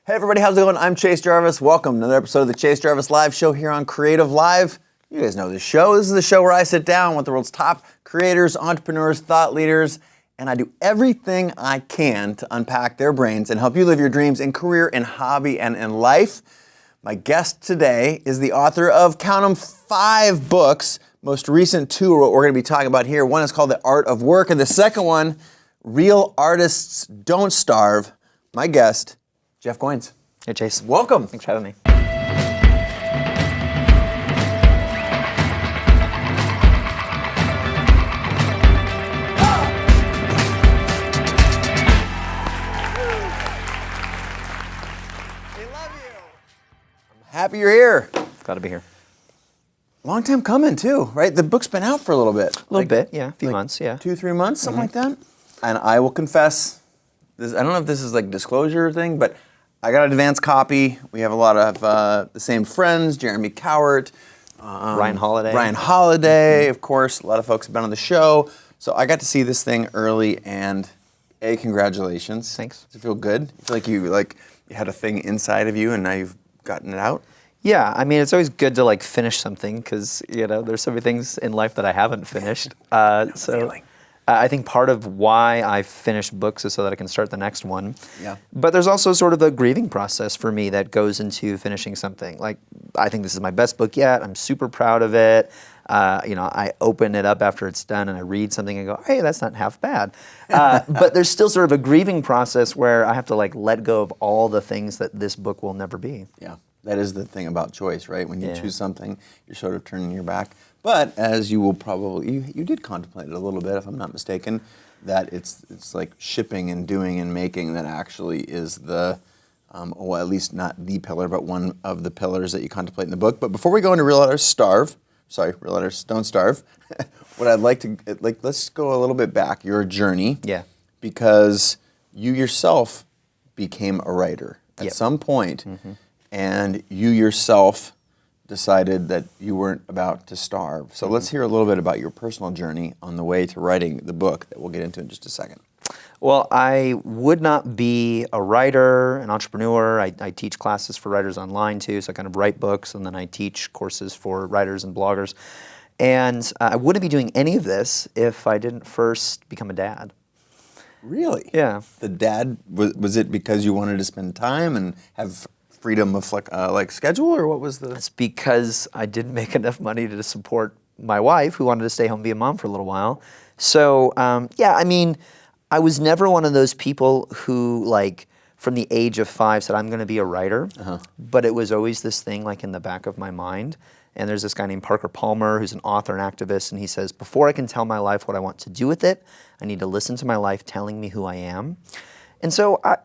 Hey everybody, how's it going? I'm Chase Jarvis. Welcome to another episode of the Chase Jarvis Live Show here on Creative Live. You guys know this show. This is the show where I sit down with the world's top creators, entrepreneurs, thought leaders, and I do everything I can to unpack their brains and help you live your dreams in career, in hobby, and in life. My guest today is the author of, count 'em, 5 books. Most recent 2 are what we're going to be talking about here. One is called The Art of Work, and the second one, Real Artists Don't Starve. My guest, Jeff Goins. Hey, Chase. Welcome. Thanks for having me. Happy you're here. Glad to be here. Long time coming too, right? The book's been out for a little bit. A little bit, yeah. A few months, yeah. 2-3 months, something like that. And I will confess, I don't know if this is like disclosure thing, but I got an advance copy. We have a lot of the same friends, Jeremy Cowart, Ryan Holiday, of course. A lot of folks have been on the show. So I got to see this thing early and congratulations. Thanks. Does it feel good? You feel like you had a thing inside of you and now you've gotten it out? Yeah, I mean, it's always good to finish something because, there's so many things in life that I haven't finished. I think part of why I finish books is so that I can start the next one. Yeah. But there's also sort of a grieving process for me that goes into finishing something. I think this is my best book yet. I'm super proud of it. I open it up after it's done and I read something and go, hey, that's not half bad. But there's still sort of a grieving process where I have to let go of all the things that this book will never be. Yeah, that is the thing about choice, right? When you choose something, you're sort of turning your back. But as you will probably, you did contemplate it a little bit, if I'm not mistaken, that it's like shipping and doing and making that actually is the, well, at least not the pillar, but one of the pillars that you contemplate in the book. But before we go into Real Artists Don't Starve, what I'd like to, let's go a little bit back, your journey. Yeah. Because you yourself became a writer at some point, and you yourself decided that you weren't about to starve. So let's hear a little bit about your personal journey on the way to writing the book that we'll get into in just a second. Well, I would not be a writer, an entrepreneur. I teach classes for writers online too, so I kind of write books and then I teach courses for writers and bloggers. And I wouldn't be doing any of this if I didn't first become a dad. Really? Yeah. The dad, was it because you wanted to spend time and have freedom of schedule, or what was the? It's because I didn't make enough money to support my wife, who wanted to stay home and be a mom for a little while. So I was never one of those people who from the age of 5 said I'm going to be a writer, but it was always this thing in the back of my mind. And there's this guy named Parker Palmer who's an author and activist, and he says, before I can tell my life what I want to do with it, I need to listen to my life telling me who I am. And so I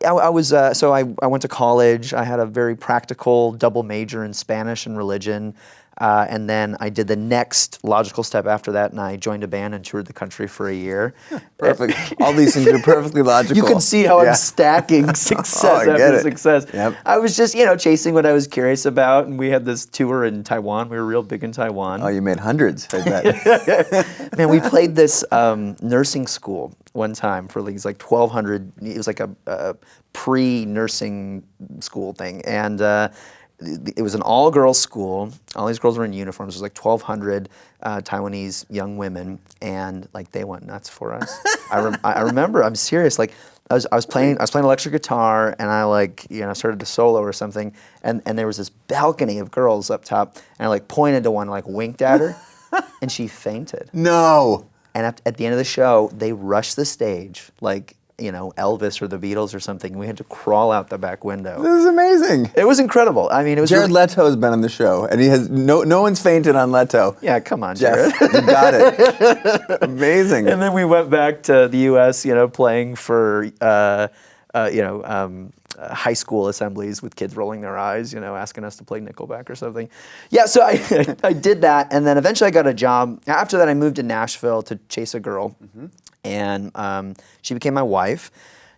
went to college. I had a very practical double major in Spanish and religion. And then I did the next logical step after that, and I joined a band and toured the country for a year. Perfect. All these things are perfectly logical. You can see how I'm stacking success after success. Yep. I was just, chasing what I was curious about, and we had this tour in Taiwan. We were real big in Taiwan. Oh, you made hundreds, I bet. Man, we played this nursing school one time for these 1,200. It was like a pre-nursing school thing, and it was an all-girls school. All these girls were in uniforms. It was 1,200 Taiwanese young women, and they went nuts for us. I remember. I'm serious. I was playing electric guitar, and I started to solo or something, and there was this balcony of girls up top, and I pointed to one, winked at her, and she fainted. No. And at the end of the show, they rushed the stage Elvis or the Beatles or something. We had to crawl out the back window. This is amazing. It was incredible. I mean, it was Jared Leto's been on the show, and he has no one's fainted on Leto. Yeah, come on, Jared. Jeff, you got it. Amazing. And then we went back to the U.S., playing for high school assemblies with kids rolling their eyes, asking us to play Nickelback or something. Yeah, so I did that, and then eventually I got a job. After that, I moved to Nashville to chase a girl. And she became my wife.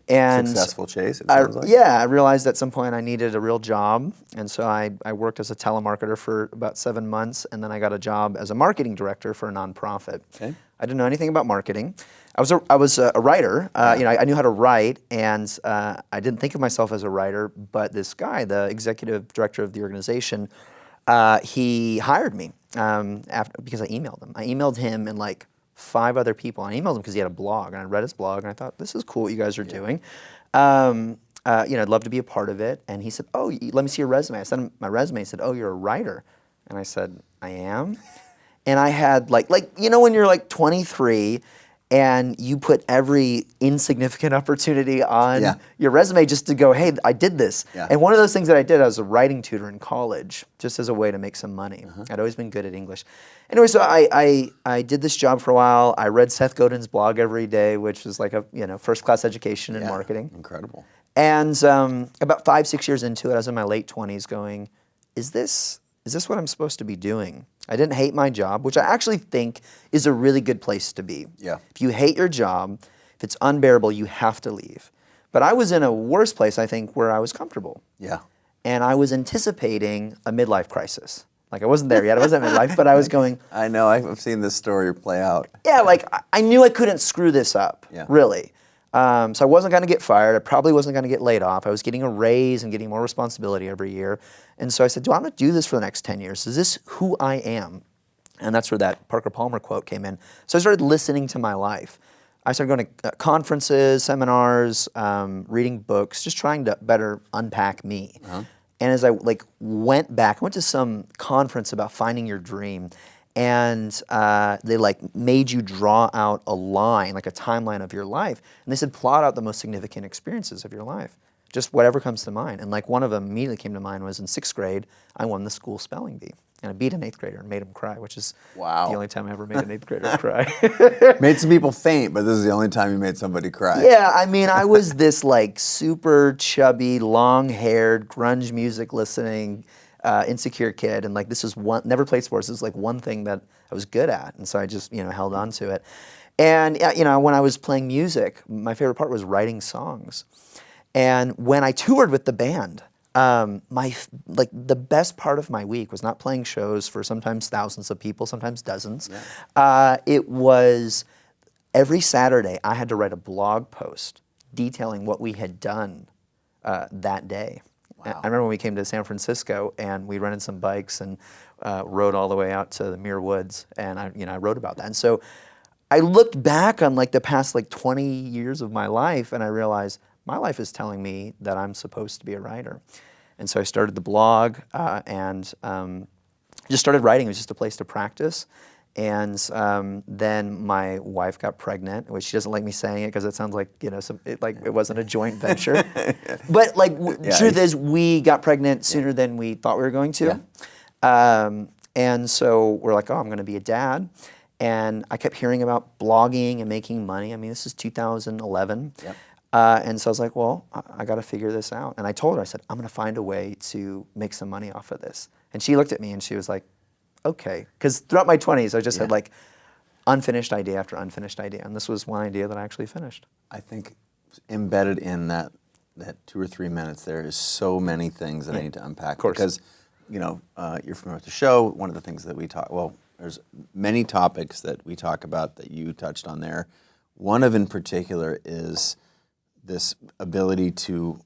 And successful chase, it sounds like. Yeah, I realized at some point I needed a real job. And so I worked as a telemarketer for about 7 months, and then I got a job as a marketing director for a nonprofit. Okay. I didn't know anything about marketing. I was a writer. I knew how to write, and I didn't think of myself as a writer. But this guy, the executive director of the organization, he hired me because I emailed him. I emailed him and like 5 other people. I emailed him because he had a blog, and I read his blog, and I thought, this is cool what you guys are doing. I'd love to be a part of it. And he said, oh, let me see your resume. I sent him my resume. He said, oh, you're a writer. And I said, I am. And I had like when you're like 23 and you put every insignificant opportunity on your resume just to go, hey, I did this. Yeah. And one of those things that I did, I was a writing tutor in college just as a way to make some money. I'd always been good at English. Anyway, so I did this job for a while. I read Seth Godin's blog every day, which is like a first-class education in marketing. Incredible. And about 5-6 years into it, I was in my late 20s going, is this what I'm supposed to be doing? I didn't hate my job, which I actually think is a really good place to be. Yeah. If you hate your job, if it's unbearable, you have to leave. But I was in a worse place, I think, where I was comfortable. Yeah. And I was anticipating a midlife crisis. Like I wasn't there yet, I wasn't midlife, but I was going. I know, I've seen this story play out. Yeah, like I knew I couldn't screw this up, really. So I wasn't going to get fired. I probably wasn't going to get laid off. I was getting a raise and getting more responsibility every year. And so I said, do I want to do this for the next 10 years? Is this who I am? And that's where that Parker Palmer quote came in. So I started listening to my life. I started going to conferences, seminars, reading books, just trying to better unpack me. And as I went back, I went to some conference about finding your dream. And they made you draw out a line, like a timeline of your life. And they said, plot out the most significant experiences of your life. Just whatever comes to mind. And one of them immediately came to mind was in 6th grade, I won the school spelling bee. And I beat an 8th grader and made him cry, which is the only time I ever made an 8th grader cry. Made some people faint, but this is the only time you made somebody cry. Yeah, I mean, I was this super chubby, long-haired, grunge music listening, insecure kid, and this is never played sports. This is one thing that I was good at, and so I just held on to it. And when I was playing music, my favorite part was writing songs. And when I toured with the band, the best part of my week was not playing shows for sometimes thousands of people, sometimes dozens. It was every Saturday I had to write a blog post detailing what we had done that day. Wow. I remember when we came to San Francisco and we rented some bikes and rode all the way out to the Muir Woods, and I wrote about that. And so I looked back on the past 20 years of my life, and I realized my life is telling me that I'm supposed to be a writer. And so I started the blog and just started writing. It was just a place to practice. And then my wife got pregnant, which she doesn't like me saying it because it sounds like it wasn't a joint venture. But truth is, we got pregnant sooner than we thought we were going to. And so we're like, oh, I'm going to be a dad. And I kept hearing about blogging and making money. I mean, this is 2011. And so I was like, well, I got to figure this out. And I told her, I said, I'm going to find a way to make some money off of this. And she looked at me and she was like, okay. Because throughout my 20s, I just had unfinished idea after unfinished idea. And this was one idea that I actually finished. I think embedded in that 2 or 3 minutes there is so many things that I need to unpack. Of course. Because, you're familiar with the show. One of the things that we talk, there's many topics that we talk about that you touched on there. One of in particular is this ability to,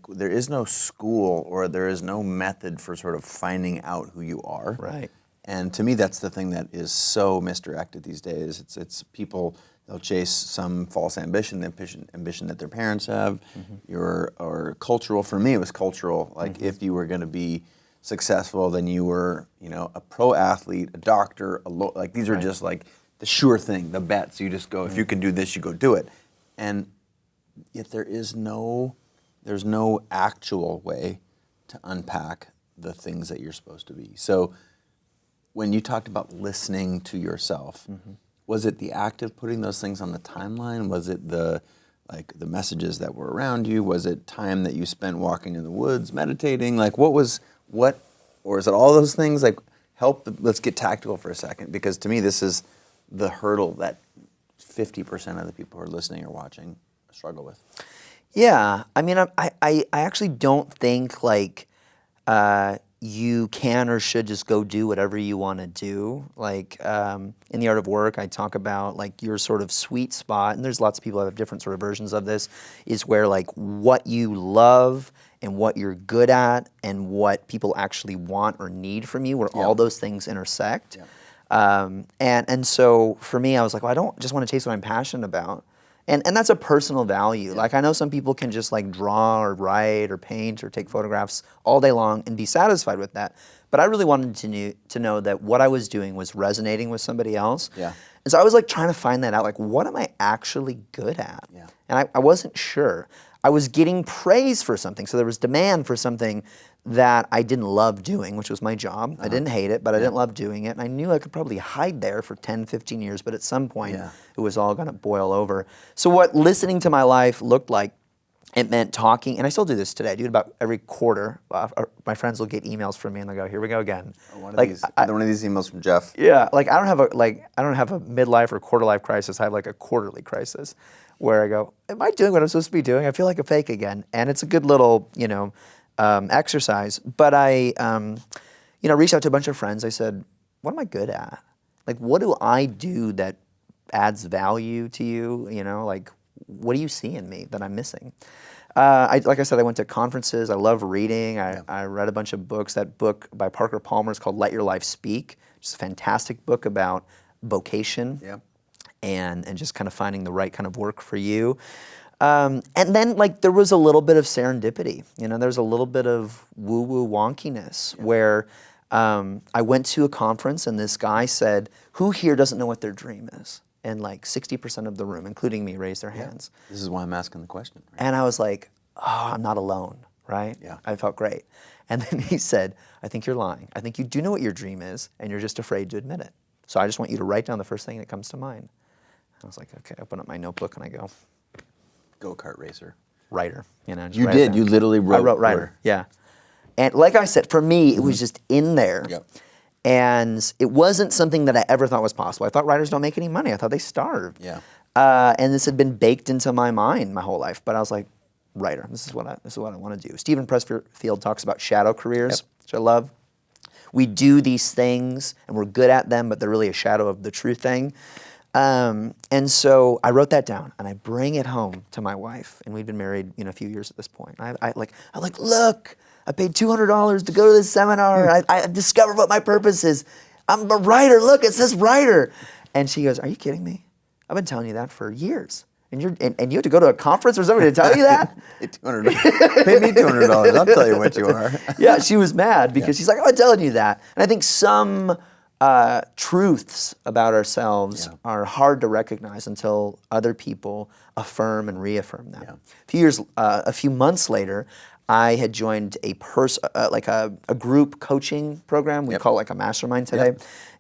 there is no school or there is no method for sort of finding out who you are. Right. And to me, that's the thing that is so misdirected these days. It's people, they'll chase some false ambition, the ambition that their parents have, or cultural. For me, it was cultural. If you were going to be successful, then you were, a pro athlete, a doctor, these are just the sure thing, the bets. You just go, if you can do this, you go do it. And yet there's no actual way to unpack the things that you're supposed to be. So when you talked about listening to yourself, was it the act of putting those things on the timeline? Was it the messages that were around you? Was it time that you spent walking in the woods, meditating? Or is it all those things? Let's get tactical for a second, because to me this is the hurdle that 50% of the people who are listening or watching struggle with. Yeah, I mean, I actually don't think you can or should just go do whatever you want to do. Like in the art of work, I talk about like your sort of sweet spot, and there's lots of people that have different sort of versions of this, is where like what you love and what you're good at and what people actually want or need from you, where all those things intersect. And so for me, I was like, well, I don't just want to chase what I'm passionate about. And that's a personal value. Like I know some people can just like draw or write or paint or take photographs all day long and be satisfied with that. But I really wanted to know that what I was doing was resonating with somebody else. Yeah. And so I was like trying to find that out. Like, what am I actually good at? Yeah. And I wasn't sure. I was getting praise for something. So there was demand for something that I didn't love doing, which was my job. I didn't hate it, but I didn't love doing it. And I knew I could probably hide there for 10, 15 years, but at some point it was all gonna boil over. So what listening to my life looked like, it meant talking, and I still do this today. I do it about every quarter. My friends will get emails from me and they'll go, here we go again. One of these emails from Jeff. Yeah, like I don't have a midlife or quarter life crisis. I have like a quarterly crisis where I go, am I doing what I'm supposed to be doing? I feel like a fake again. And it's a good little, exercise. But I, reached out to a bunch of friends. I said, what am I good at? Like, what do I do that adds value to you? Like, what do you see in me that I'm missing? Like I said, I went to conferences. I love reading. I read a bunch of books. That book by Parker Palmer is called Let Your Life Speak. It's a fantastic book about vocation and just kind of finding the right kind of work for you. And then like there was a little bit of serendipity. There's a little bit of woo-woo wonkiness where I went to a conference and this guy said, who here doesn't know what their dream is? And like 60% of the room, including me, raised their hands. This is why I'm asking the question. Right? And I was like, oh, I'm not alone, right? Yeah. I felt great. And then he said, I think you're lying. I think you do know what your dream is, and you're just afraid to admit it. So I just want you to write down the first thing that comes to mind. I was like, okay, I open up my notebook and I go, go-kart racer. Writer. Just You write it did. down. You literally wrote. I wrote writer, yeah. And like I said, for me, it was just in there. Yep. And it wasn't something that I ever thought was possible. I thought writers don't make any money. I thought they starved. Yeah. And this had been baked into my mind my whole life. But I was like, writer. This is what I want to do. Stephen Pressfield talks about shadow careers, which I love. We do these things and we're good at them, but they're really a shadow of the true thing. And so I wrote that down and I bring it home to my wife, and we'd been married, a few years at this point. I'm like, look, I paid $200 to go to this seminar. I discovered what my purpose is. I'm a writer. Look, it says writer. And she goes, are you kidding me? I've been telling you that for years. And you have to go to a conference for somebody to tell you that? Pay me $200. I'll tell you what you are. Yeah, she was mad because she's like, I'm telling you that. And I think some truths about ourselves are hard to recognize until other people affirm and reaffirm them. A few months later, I had joined a group coaching program. We call it like a mastermind today.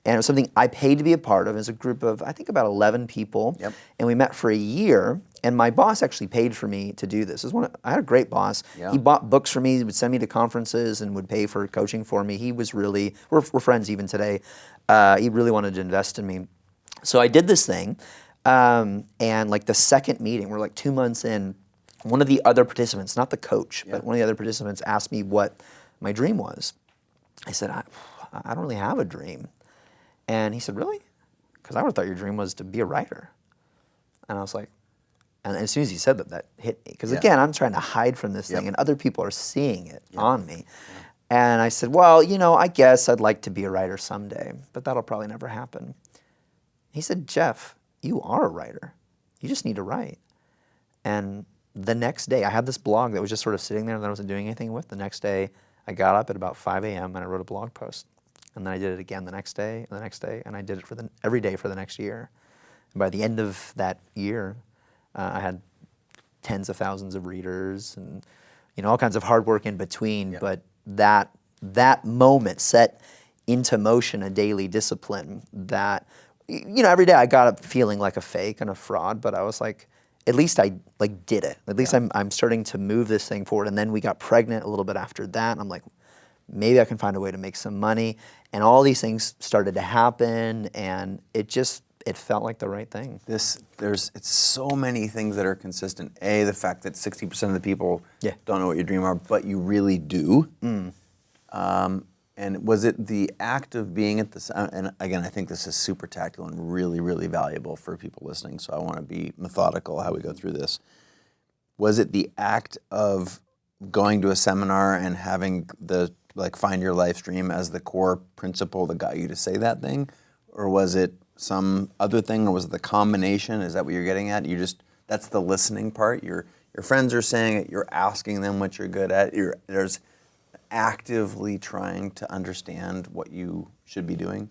And it was something I paid to be a part of. It was a group of, I think, about 11 people. And we met for a year. And my boss actually paid for me to do this. I had a great boss. He bought books for me. He would send me to conferences and would pay for coaching for me. He was really, we're friends even today. He really wanted to invest in me. So I did this thing. And like the second meeting, we're like 2 months in, one of the other participants, not the coach, but one of the other participants asked me what my dream was. I said, I don't really have a dream. And he said, really? Because I would have thought your dream was to be a writer. And I was like, and as soon as he said that hit me. Because again, I'm trying to hide from this thing and other people are seeing it on me. And I said, well, I guess I'd like to be a writer someday, but that'll probably never happen. He said, Jeff, you are a writer. You just need to write. And the next day, I had this blog that was just sort of sitting there that I wasn't doing anything with. The next day, I got up at about 5 a.m. and I wrote a blog post. And then I did it again the next day, and the next day, and I did it every day for the next year. And by the end of that year, I had tens of thousands of readers and all kinds of hard work in between. But that moment set into motion a daily discipline that, every day I got up feeling like a fake and a fraud, but I was like, at least I did it. At least I'm starting to move this thing forward. And then we got pregnant a little bit after that. And I'm like, maybe I can find a way to make some money. And all these things started to happen, and it felt like the right thing. It's so many things that are consistent. The fact that 60% of the people don't know what your dream are, but you really do. And was it the act of being at the, and again, I think this is super tactical and really, really valuable for people listening, so I want to be methodical how we go through this. Was it the act of going to a seminar and having the, like, find your life stream as the core principle that got you to say that thing? Or was it some other thing, or was it the combination? Is that what you're getting at? That's the listening part. Your friends are saying it, you're asking them what you're good at, there's actively trying to understand what you should be doing?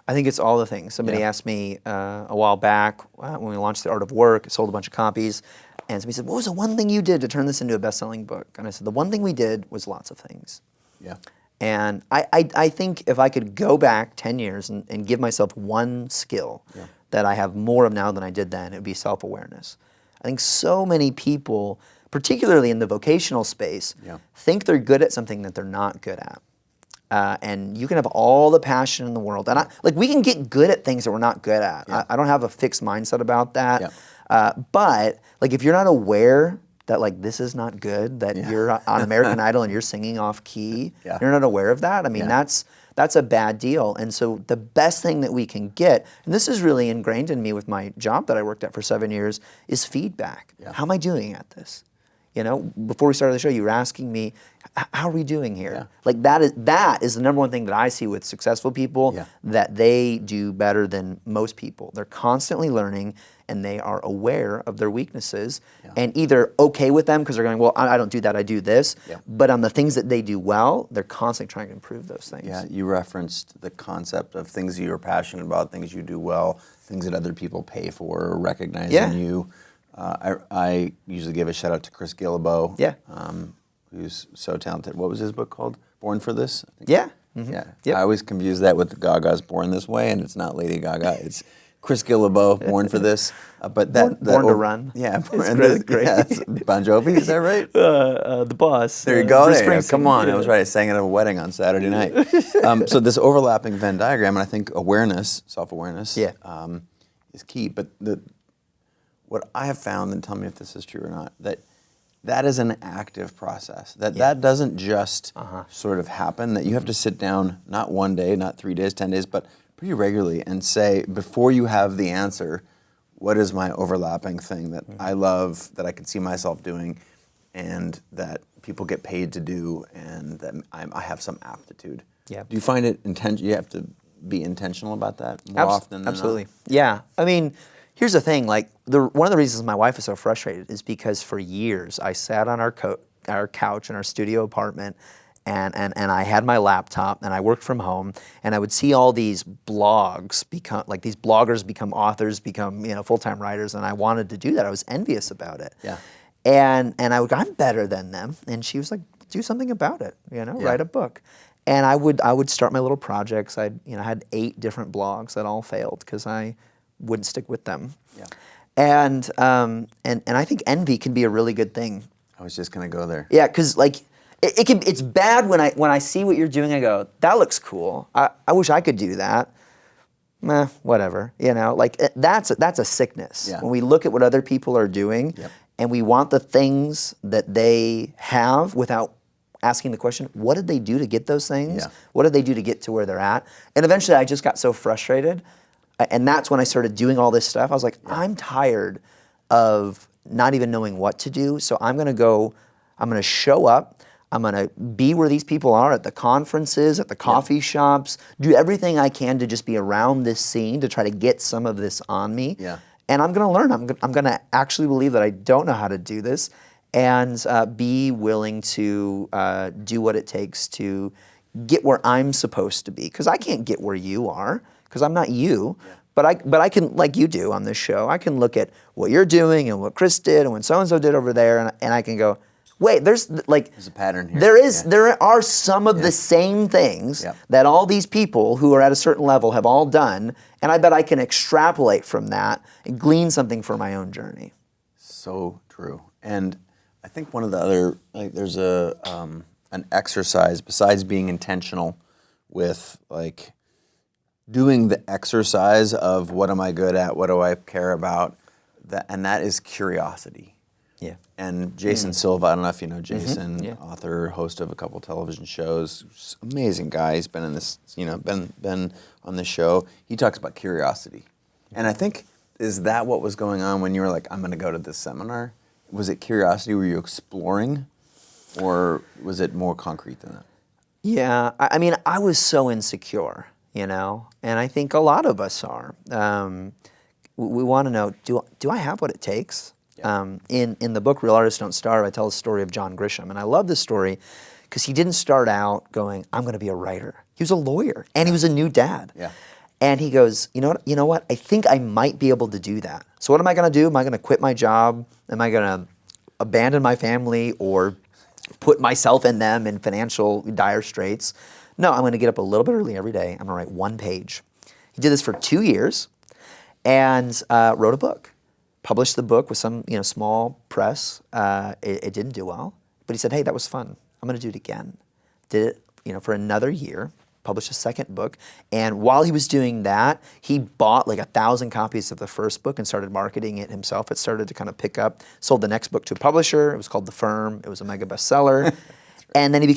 I think it's all the things. Somebody asked me a while back when we launched The Art of Work, sold a bunch of copies, and somebody said, what was the one thing you did to turn this into a best-selling book? And I said, the one thing we did was lots of things. Yeah. And I think if I could go back 10 years and give myself one skill that I have more of now than I did then, it would be self-awareness. I think so many people, particularly in the vocational space, think they're good at something that they're not good at. And you can have all the passion in the world. And we can get good at things that we're not good at. Yeah. I don't have a fixed mindset about that. But if you're not aware that this is not good, that you're on American Idol and you're singing off key, you're not aware of that. I mean, that's a bad deal. And so the best thing that we can get, and this is really ingrained in me with my job that I worked at for 7 years, is feedback. How am I doing at this? You know, before we started the show, you were asking me, how are we doing here? That is the number one thing that I see with successful people, that they do better than most people. They're constantly learning, and they are aware of their weaknesses, and either okay with them because they're going, well, I don't do that, I do this. But on the things that they do well, they're constantly trying to improve those things. Yeah, you referenced the concept of things you're passionate about, things you do well, things that other people pay for or recognize in you. I usually give a shout out to Chris Gillibo, who's so talented. What was his book called? Born for This? I think. I always confuse that with Gaga's Born This Way, and it's not Lady Gaga. It's Chris Gillibo, Born for This. But Born to Run. Yeah, it's great. Bon Jovi, is that right? The Boss. There you go. There, come on, I was right. I sang at a wedding on Saturday night. So this overlapping Venn diagram, and I think awareness, self-awareness, is key. But what I have found, and tell me if this is true or not, that is an active process. That doesn't just sort of happen, that you have to sit down, not one day, not 3 days, 10 days, but pretty regularly and say, before you have the answer, what is my overlapping thing that I love, that I can see myself doing, and that people get paid to do, and that I have some aptitude. Do you find it you have to be intentional about that more often than absolutely. not? Yeah. I mean, here's the thing, one of the reasons my wife is so frustrated is because for years I sat on our couch in our studio apartment, and I had my laptop and I worked from home, and I would see all these blogs become, these bloggers become authors, become full-time writers, and I wanted to do that. I was envious about it. And I would go, I'm better than them. And she was like, do something about it, write a book. And I would start my little projects. I had 8 different blogs that all failed because I wouldn't stick with them. And I think envy can be a really good thing. I was just gonna go there. Yeah, because it's bad when I see what you're doing. I go, that looks cool. I wish I could do that. Whatever. That's a sickness. When we look at what other people are doing, and we want the things that they have without asking the question, what did they do to get those things? What did they do to get to where they're at? And eventually I just got so frustrated. And that's when I started doing all this stuff. I was like, I'm tired of not even knowing what to do. So I'm going to show up. I'm going to be where these people are, at the conferences, at the coffee shops, do everything I can to just be around this scene to try to get some of this on me. And I'm going to learn. I'm going to actually believe that I don't know how to do this, and be willing to do what it takes to get where I'm supposed to be. Because I can't get where you are, because I'm not you. But I can, like you do on this show, I can look at what you're doing and what Chris did and what so-and-so did over there, and I can go, wait, there's a pattern here. There are some of the same things that all these people who are at a certain level have all done, and I bet I can extrapolate from that and glean something for my own journey. So true. And I think one of the other, there's an exercise, besides being intentional with doing the exercise of what am I good at, what do I care about, and that is curiosity. Yeah. And Jason Silva, I don't know if you know Jason, Yeah. author, host of a couple television shows, amazing guy. He's been in this, been on this show. He talks about curiosity. And I think, is that what was going on when you were like, I'm going to go to this seminar? Was it curiosity? Were you exploring? Or was it more concrete than that? Yeah, I mean, I was so insecure, and I think a lot of us are. We want to know, do I have what it takes? Yeah. In the book, Real Artists Don't Starve, I tell the story of John Grisham, and I love this story because he didn't start out going, I'm going to be a writer. He was a lawyer, and he was a new dad. Yeah. And he goes, you know what? I think I might be able to do that. So what am I going to do? Am I going to quit my job? Am I going to abandon my family or put myself and them in financial dire straits? No, I'm going to get up a little bit early every day. I'm going to write 1 page. He did this for 2 years and wrote a book. Published the book with some small press. It didn't do well, but he said, hey, that was fun. I'm going to do it again. Did it for another year. Published a second book, and while he was doing that, he bought like 1,000 copies of the first book and started marketing it himself. It started to kind of pick up. Sold the next book to a publisher. It was called The Firm. It was a mega bestseller. Right. And then he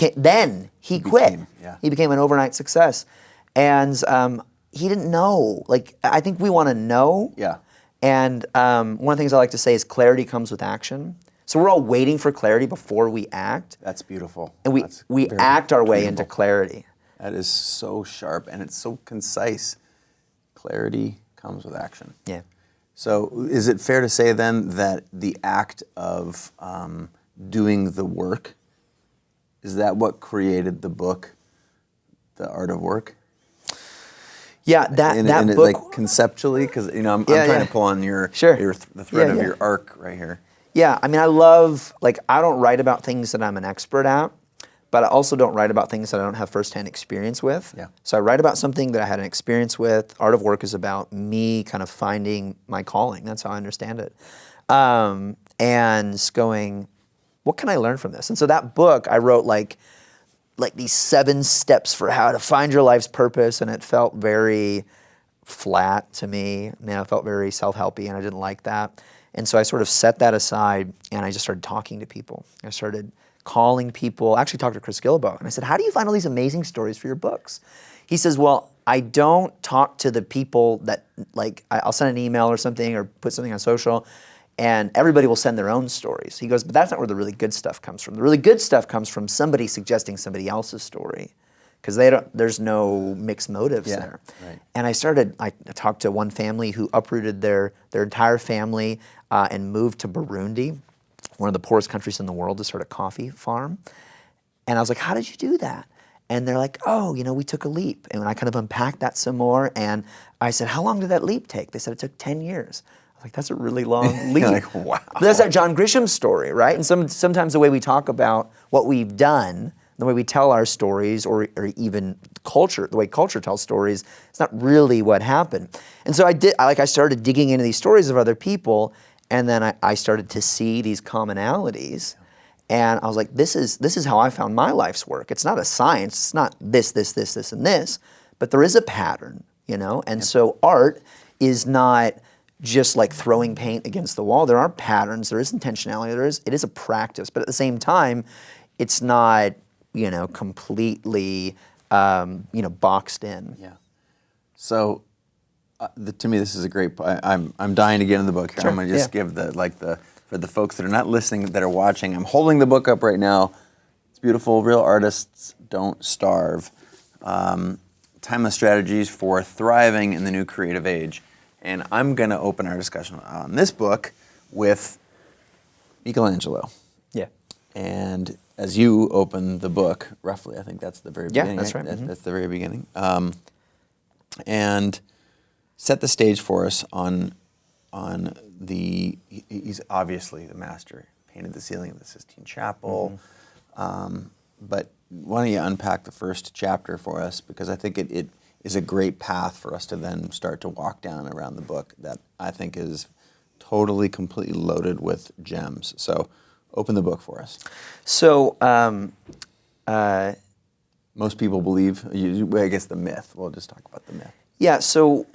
quit. He became an overnight success, and he didn't know. Like, I think we want to know. Yeah. And one of the things I like to say is clarity comes with action. So we're all waiting for clarity before we act. That's beautiful. And we act our way into clarity. That is so sharp, and it's so concise. Clarity comes with action. Yeah. So is it fair to say then that the act of doing the work, is that what created the book, The Art of Work? Yeah, that book. Like conceptually, because I'm trying to pull on the thread of your arc right here. Yeah, I mean, I don't write about things that I'm an expert at. But I also don't write about things that I don't have firsthand experience with. Yeah. So I write about something that I had an experience with. Art of Work is about me kind of finding my calling. That's how I understand it. And going, what can I learn from this? And so that book, I wrote like these 7 steps for how to find your life's purpose, and it felt very flat to me. It felt very self-helpy, and I didn't like that. And so I sort of set that aside, and I just started talking to people. I started calling people. I actually talked to Chris Gillibo, and I said, how do you find all these amazing stories for your books? He says, well, I don't talk to the people that, I'll send an email or something or put something on social, and everybody will send their own stories. He goes, but that's not where the really good stuff comes from. The really good stuff comes from somebody suggesting somebody else's story, because there's no mixed motives there. Right. And I talked to one family who uprooted their entire family and moved to Burundi, one of the poorest countries in the world, to start a coffee farm. And I was like, how did you do that? And they're like, oh, we took a leap. And I kind of unpacked that some more. And I said, how long did that leap take? They said it took 10 years. I was like, that's a really long leap. Like, wow. But that's that John Grisham story, right? And sometimes the way we talk about what we've done, the way we tell our stories, or even culture, the way culture tells stories, it's not really what happened. And so I started digging into these stories of other people, and then I started to see these commonalities, and I was like, this is how I found my life's work. It's not a science. It's not this, and this, but there is a pattern, And so art is not just like throwing paint against the wall. There are patterns. There is intentionality. It is a practice, but at the same time, it's not completely boxed in. Yeah. So. To me, this is a great. I'm dying to get in the book here. Sure. I'm going to just give for the folks that are not listening, that are watching. I'm holding the book up right now. It's beautiful. Real Artists Don't Starve. Timeless Strategies for Thriving in the New Creative Age. And I'm going to open our discussion on this book with Michelangelo. Yeah. And as you open the book, roughly, I think that's the very beginning. Yeah, that's right. That's the very beginning. And set the stage for us on he's obviously the master. Painted the ceiling of the Sistine Chapel. But why don't you unpack the first chapter for us? Because I think it is a great path for us to then start to walk down around the book that I think is totally, completely loaded with gems. So open the book for us. So most people believe, I guess the myth. We'll just talk about the myth. Yeah, so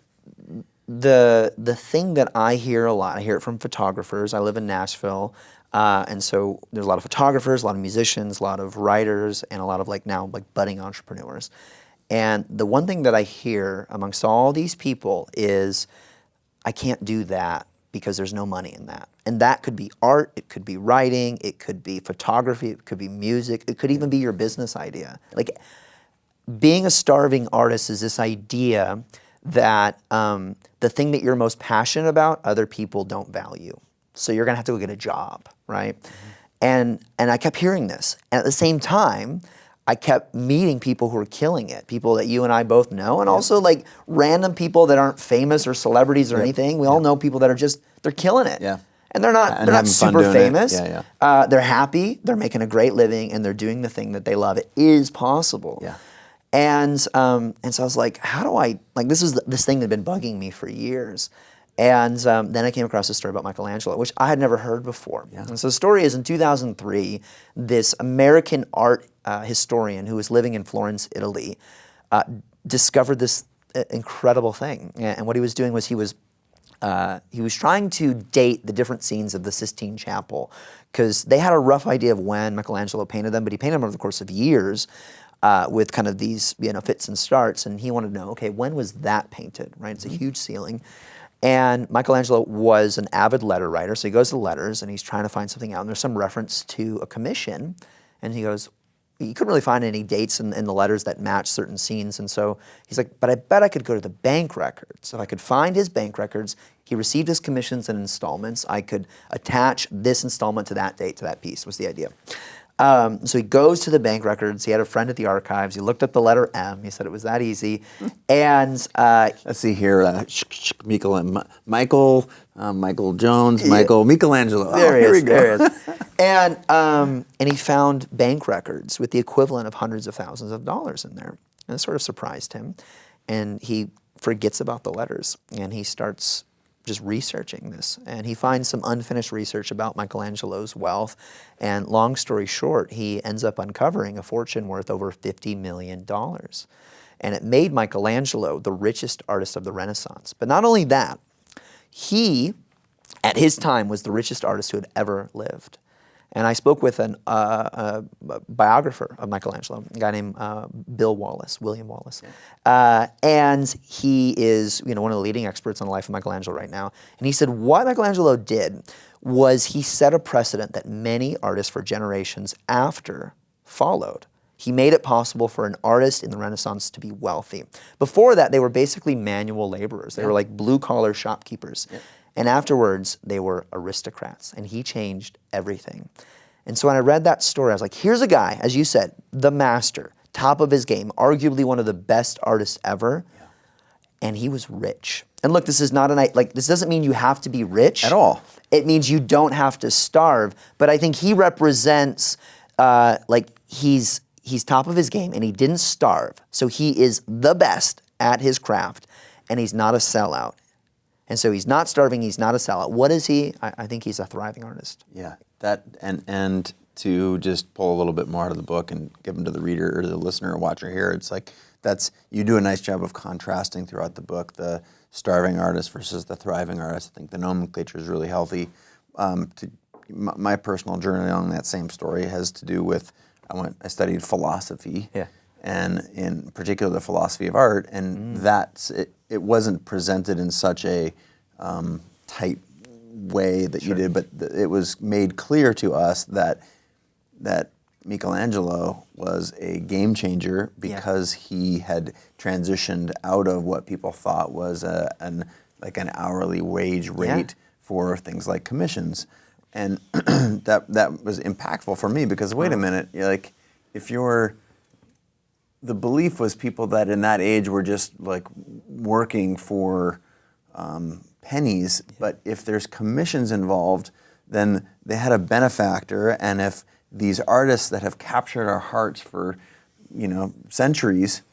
the thing that I hear a lot, I hear it from photographers. I live in Nashville, and so there's a lot of photographers, a lot of musicians, a lot of writers, and a lot of now budding entrepreneurs. And the one thing that I hear amongst all these people is, I can't do that because there's no money in that. And that could be art, it could be writing, it could be photography, it could be music, it could even be your business idea. Like, being a starving artist is this idea that the thing that you're most passionate about, other people don't value. So you're gonna have to go get a job, right? And I kept hearing this. And at the same time, I kept meeting people who are killing it, people that you and I both know, and also random people that aren't famous or celebrities or anything. We all know people that are they're killing it. Yeah. And they're not super famous. They're happy, they're making a great living, and they're doing the thing that they love. It is possible. Yeah. And so I was like, how do I, this thing that had been bugging me for years. And then I came across a story about Michelangelo, which I had never heard before. Yeah. And so the story is, in 2003, this American art historian who was living in Florence, Italy, discovered this incredible thing. And what he was doing was he was trying to date the different scenes of the Sistine Chapel, because they had a rough idea of when Michelangelo painted them, but he painted them over the course of years. With kind of these fits and starts, and he wanted to know, okay, when was that painted, right? It's a huge ceiling. And Michelangelo was an avid letter writer, so he goes to the letters and he's trying to find something out, and there's some reference to a commission, and he goes, he couldn't really find any dates in the letters that match certain scenes, and so he's like, but I bet I could go to the bank records. If I could find his bank records, he received his commissions and installments, I could attach this installment to that date, to that piece, was the idea. So he goes to the bank records. He had a friend at the archives. He looked up the letter M. He said it was that easy. And let's see here, Michael Jones, Michelangelo. There we go. There he is. And he found bank records with the equivalent of hundreds of thousands of dollars in there. And it sort of surprised him. And he forgets about the letters, and he starts just researching this, and he finds some unfinished research about Michelangelo's wealth, and long story short, he ends up uncovering a fortune worth over $50 million. And it made Michelangelo the richest artist of the Renaissance. But not only that, he, at his time, was the richest artist who had ever lived. And I spoke with a biographer of Michelangelo, a guy named William Wallace. Yeah. And he is one of the leading experts on the life of Michelangelo right now. And he said what Michelangelo did was he set a precedent that many artists for generations after followed. He made it possible for an artist in the Renaissance to be wealthy. Before that, they were basically manual laborers. They were like blue-collar shopkeepers. Yeah. And afterwards, they were aristocrats, and he changed everything. And so when I read that story, I was like, here's a guy, as you said, the master, top of his game, arguably one of the best artists ever, and he was rich. And look, this is not this doesn't mean you have to be rich. At all. It means you don't have to starve, but I think he represents, he's top of his game, and he didn't starve, so he is the best at his craft, and he's not a sellout. And so he's not starving, he's not a sellout. What is he? I think he's a thriving artist. Yeah, that and to just pull a little bit more out of the book and give them to the reader or the listener or watcher here, it's like you do a nice job of contrasting throughout the book the starving artist versus the thriving artist. I think the nomenclature is really healthy. My personal journey along that same story has to do with I studied philosophy. Yeah. And in particular the philosophy of art, and it wasn't presented in such a tight way that you did, but it was made clear to us that Michelangelo was a game changer because he had transitioned out of what people thought was an hourly wage rate for things like commissions, and that was impactful for me because wait a minute, the belief was people that in that age were just working for pennies, but if there's commissions involved, then they had a benefactor, and if these artists that have captured our hearts for centuries,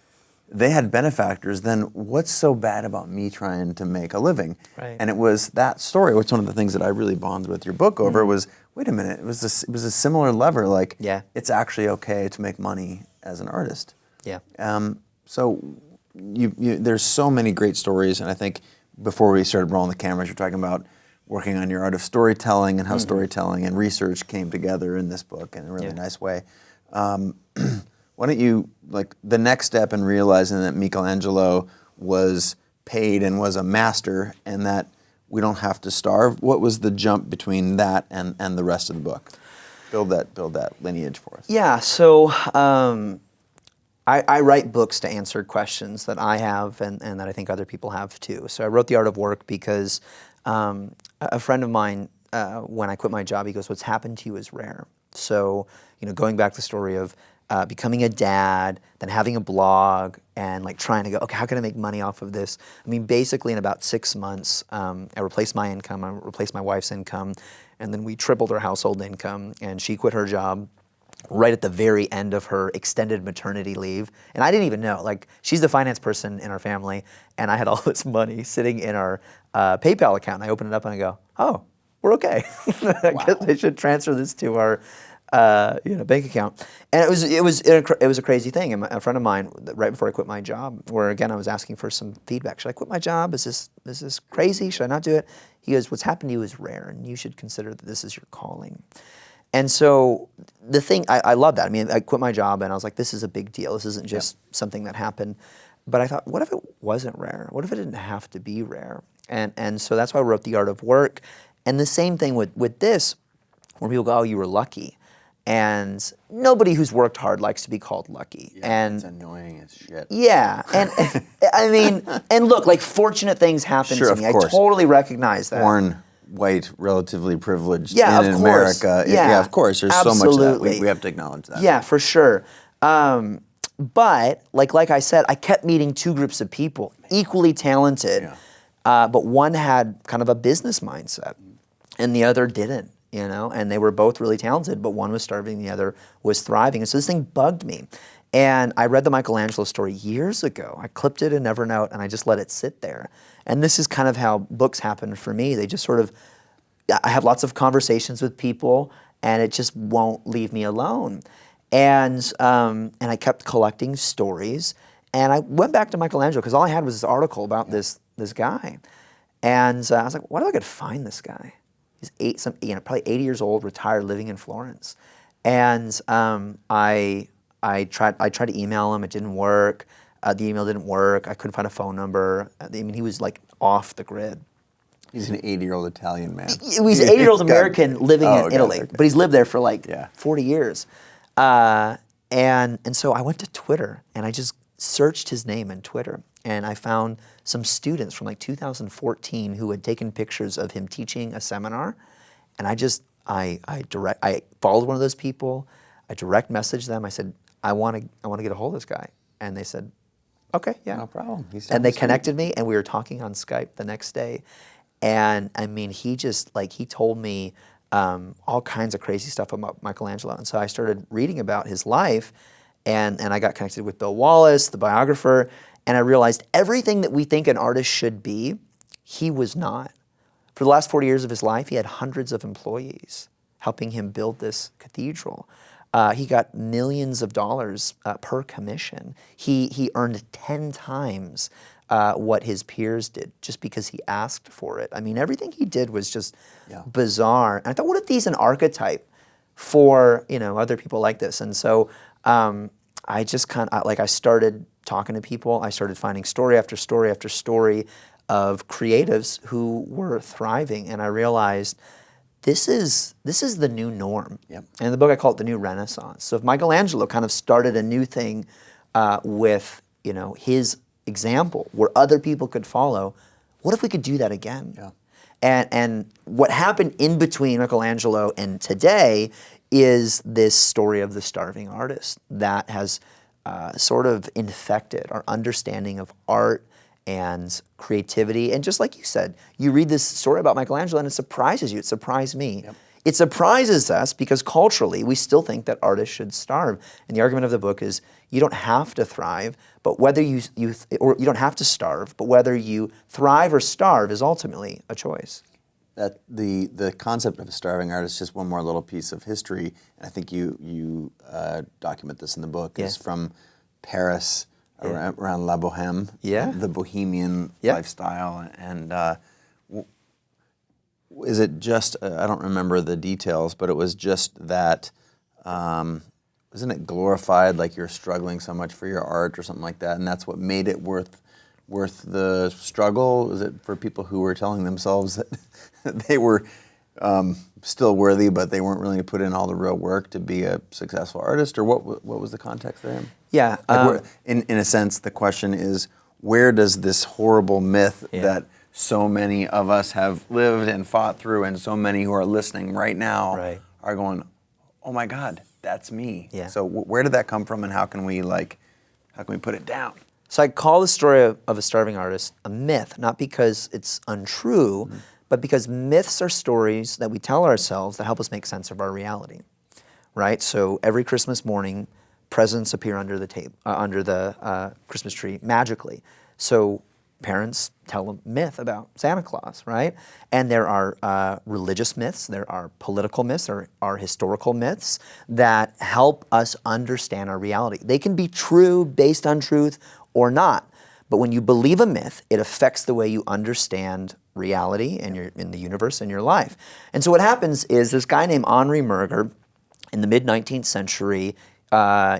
they had benefactors, then what's so bad about me trying to make a living? Right. And it was that story, which one of the things that I really bonded with your book over was, wait a minute, it was a similar lever, it's actually okay to make money as an artist. Yeah. So there's so many great stories, and I think before we started rolling the cameras, you're talking about working on your art of storytelling and how storytelling and research came together in this book in a really nice way. Why don't you, like, the next step in realizing that Michelangelo was paid and was a master and that we don't have to starve, what was the jump between that and the rest of the book? Build that lineage for us. Yeah, so I write books to answer questions that I have and that I think other people have too. So I wrote The Art of Work because a friend of mine, when I quit my job, he goes, "What's happened to you is rare." So, going back to the story of becoming a dad, then having a blog, and like trying to go, okay, how can I make money off of this? I mean, basically in about 6 months, I replaced my income, I replaced my wife's income, and then we tripled our household income, and she quit her job right at the very end of her extended maternity leave. And I didn't even know, like, she's the finance person in our family, and I had all this money sitting in our PayPal account. And I open it up and I go, oh, we're okay. I guess I should transfer this to our bank account. And it was a crazy thing. And a friend of mine, right before I quit my job, where again I was asking for some feedback. Should I quit my job? Is this crazy? Should I not do it? He goes, "What's happened to you is rare, and you should consider that this is your calling." And so the thing, I love that. I mean, I quit my job and I was like, this is a big deal. This isn't just something that happened. But I thought, what if it wasn't rare? What if it didn't have to be rare? And so that's why I wrote The Art of Work. And the same thing with this, where people go, oh, you were lucky. And nobody who's worked hard likes to be called lucky. Yeah, and it's annoying as shit. Yeah, and I mean, and look, like fortunate things happen to me. I totally recognize that. Born white, relatively privileged Yeah, in of course. America. Yeah, of course. There's absolutely. so much of that. We have to acknowledge that. Yeah, for sure. But like I said, I kept meeting two groups of people, equally talented, but one had kind of a business mindset, and the other didn't. And they were both really talented, but one was starving, the other was thriving. And so this thing bugged me. And I read the Michelangelo story years ago. I clipped it in Evernote and I just let it sit there. And this is kind of how books happen for me. They just sort of, I have lots of conversations with people and it just won't leave me alone. And I kept collecting stories. And I went back to Michelangelo because all I had was this article about this guy. And I was like, what if I could find this guy? He's probably 80 years old, retired, living in Florence. And I tried to email him. It didn't work. The email didn't work. I couldn't find a phone number. I mean, he was like off the grid. He's an 80-year-old Italian man. He's an 80-year-old American living in Italy, but he's lived there for like 40 years. And so I went to Twitter and I just searched his name in Twitter, and I found some students from like 2014 who had taken pictures of him teaching a seminar, and I followed one of those people. I direct messaged them. I said, I want to get a hold of this guy, and they said, okay, yeah, no problem. And they connected me, and we were talking on Skype the next day, and I mean, he told me all kinds of crazy stuff about Michelangelo, and so I started reading about his life. And I got connected with Bill Wallace, the biographer, and I realized everything that we think an artist should be, he was not. For the last 40 years of his life, he had hundreds of employees helping him build this cathedral. He got millions of dollars per commission. He earned 10 times what his peers did just because he asked for it. I mean, everything he did was just bizarre. And I thought, what if he's an archetype for other people like this? And so I just I started talking to people. I started finding story after story after story of creatives who were thriving, and I realized this is the new norm. Yep. And in the book I call it the new Renaissance. So if Michelangelo kind of started a new thing with his example where other people could follow, what if we could do that again? Yeah. And what happened in between Michelangelo and today is this story of the starving artist that has sort of infected our understanding of art and creativity. And just like you said, you read this story about Michelangelo and it surprises you. It surprised me. Yep. It surprises us because culturally we still think that artists should starve. And the argument of the book is you don't have to thrive, but whether you don't have to starve, but whether you thrive or starve is ultimately a choice. That the concept of a starving artist, just one more little piece of history, and I think you document this in the book, is from Paris around La Boheme, Yeah. the bohemian Yeah. lifestyle, and is it just? I don't remember the details, but it was just that. Isn't it glorified like you're struggling so much for your art or something like that, and that's what made it worth the struggle? Is it for people who were telling themselves that they were still worthy, but they weren't willing to put in all the real work to be a successful artist, or what was the context there? Yeah. In a sense, the question is, where does this horrible myth that so many of us have lived and fought through, and so many who are listening right now are going, oh my God, that's me. Yeah. So where did that come from, and how can we put it down? So I call the story of a starving artist a myth, not because it's untrue, but because myths are stories that we tell ourselves that help us make sense of our reality, right? So every Christmas morning, presents appear under the Christmas tree magically. So parents tell a myth about Santa Claus, right? And there are religious myths, there are political myths, there are historical myths that help us understand our reality. They can be true, based on truth, or not. But when you believe a myth, it affects the way you understand reality and in the universe and your life. And so what happens is this guy named Henri Murger in the mid-19th century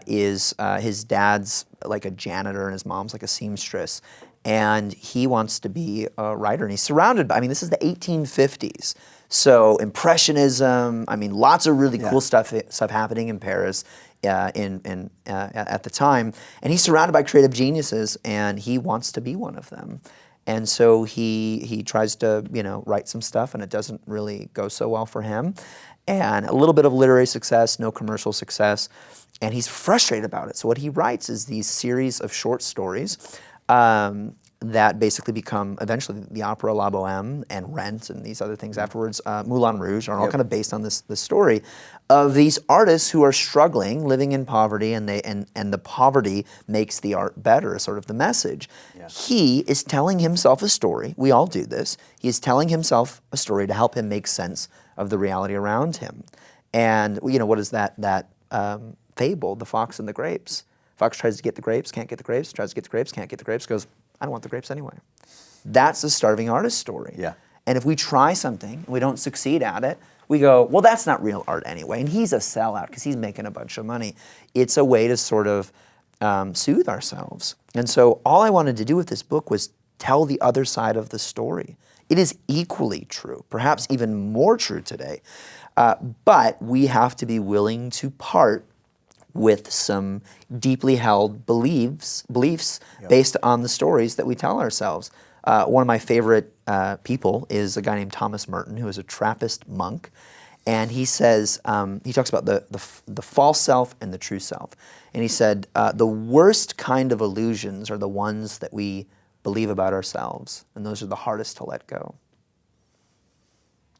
his dad's like a janitor and his mom's like a seamstress. And he wants to be a writer, and he's surrounded by, this is the 1850s. So Impressionism, lots of really cool stuff happening in Paris at the time. And he's surrounded by creative geniuses, and he wants to be one of them. And so he tries to, write some stuff, and it doesn't really go so well for him. And a little bit of literary success, no commercial success, and he's frustrated about it. So what he writes is these series of short stories that basically become eventually the opera La Boheme and Rent and these other things afterwards. Moulin Rouge are all kind of based on this story of these artists who are struggling, living in poverty, and the poverty makes the art better, sort of the message. Yeah. He is telling himself a story. We all do this. He is telling himself a story to help him make sense of the reality around him. And what is that fable, the fox and the grapes? Fox tries to get the grapes, can't get the grapes, tries to get the grapes, can't get the grapes, goes, I don't want the grapes anyway. That's a starving artist story. Yeah. And if we try something and we don't succeed at it, we go, well, that's not real art anyway. And he's a sellout because he's making a bunch of money. It's a way to sort of soothe ourselves. And so all I wanted to do with this book was tell the other side of the story. It is equally true, perhaps even more true today. But we have to be willing to part with some deeply held beliefs based on the stories that we tell ourselves. One of my favorite people is a guy named Thomas Merton, who is a Trappist monk. And he says, he talks about the false self and the true self. And he said, the worst kind of illusions are the ones that we believe about ourselves. And those are the hardest to let go.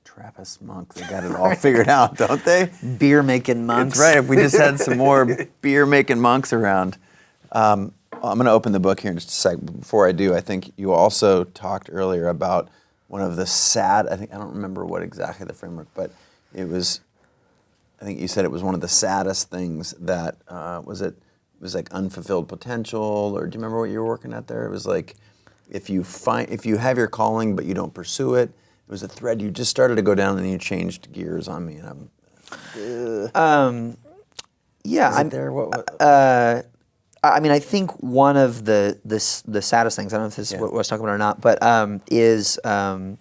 Trappist monks, they got it all figured out, don't they? Beer-making monks. That's right. If we just had some more beer-making monks around. I'm going to open the book here in just a second. Before I do, I think you also talked earlier about one of the sad, I don't remember what exactly the framework, but it was, I think you said it was one of the saddest things that, was like unfulfilled potential, or do you remember what you were working at there? It was like, if you have your calling but you don't pursue it, it was a thread you just started to go down, and you changed gears on me, and yeah. Is it there? What? I think one of the saddest things, I don't know if this is what I was talking about or not, but is the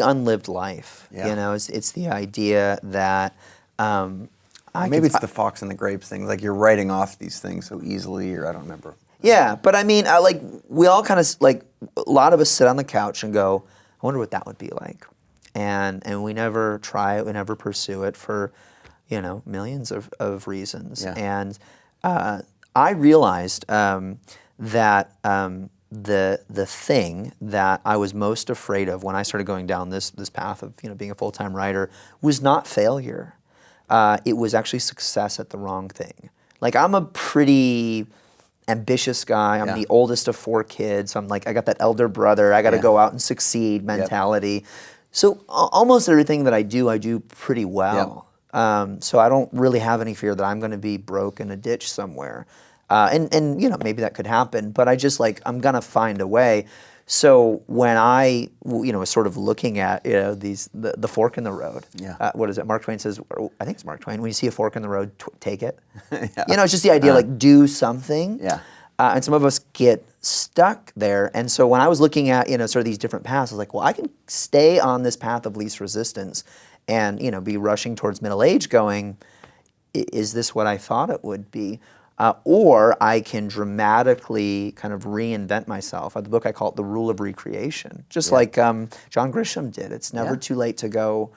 unlived life. Yeah. It's the idea that maybe it's the fox and the grapes thing. Like you're writing off these things so easily, or I don't remember. Yeah, but we all kind of a lot of us sit on the couch and go, I wonder what that would be like, and we never try it, we never pursue it for, millions of reasons. Yeah. And I realized that the thing that I was most afraid of when I started going down this path of being a full-time writer was not failure. It was actually success at the wrong thing. I'm a pretty ambitious guy. I'm the oldest of 4 kids. I got that elder brother. I got to go out and succeed mentality. Yep. So almost everything that I do pretty well. Yep. So I don't really have any fear that I'm going to be broke in a ditch somewhere. And you know, maybe that could happen, but I just like, I'm gonna find a way. So when I, you know, was sort of looking at, you know, the fork in the road. Yeah. What is it? Mark Twain says, or I think it's Mark Twain. When you see a fork in the road, take it. Yeah. You know, it's just the idea, like do something. Yeah. And some of us get stuck there. And so when I was looking at, you know, sort of these different paths, I was like, well, I can stay on this path of least resistance, and you know, be rushing towards middle age, going, is this what I thought it would be? Or I can dramatically kind of reinvent myself. The book, I call it The Rule of Recreation, just like John Grisham did. It's never too late to go,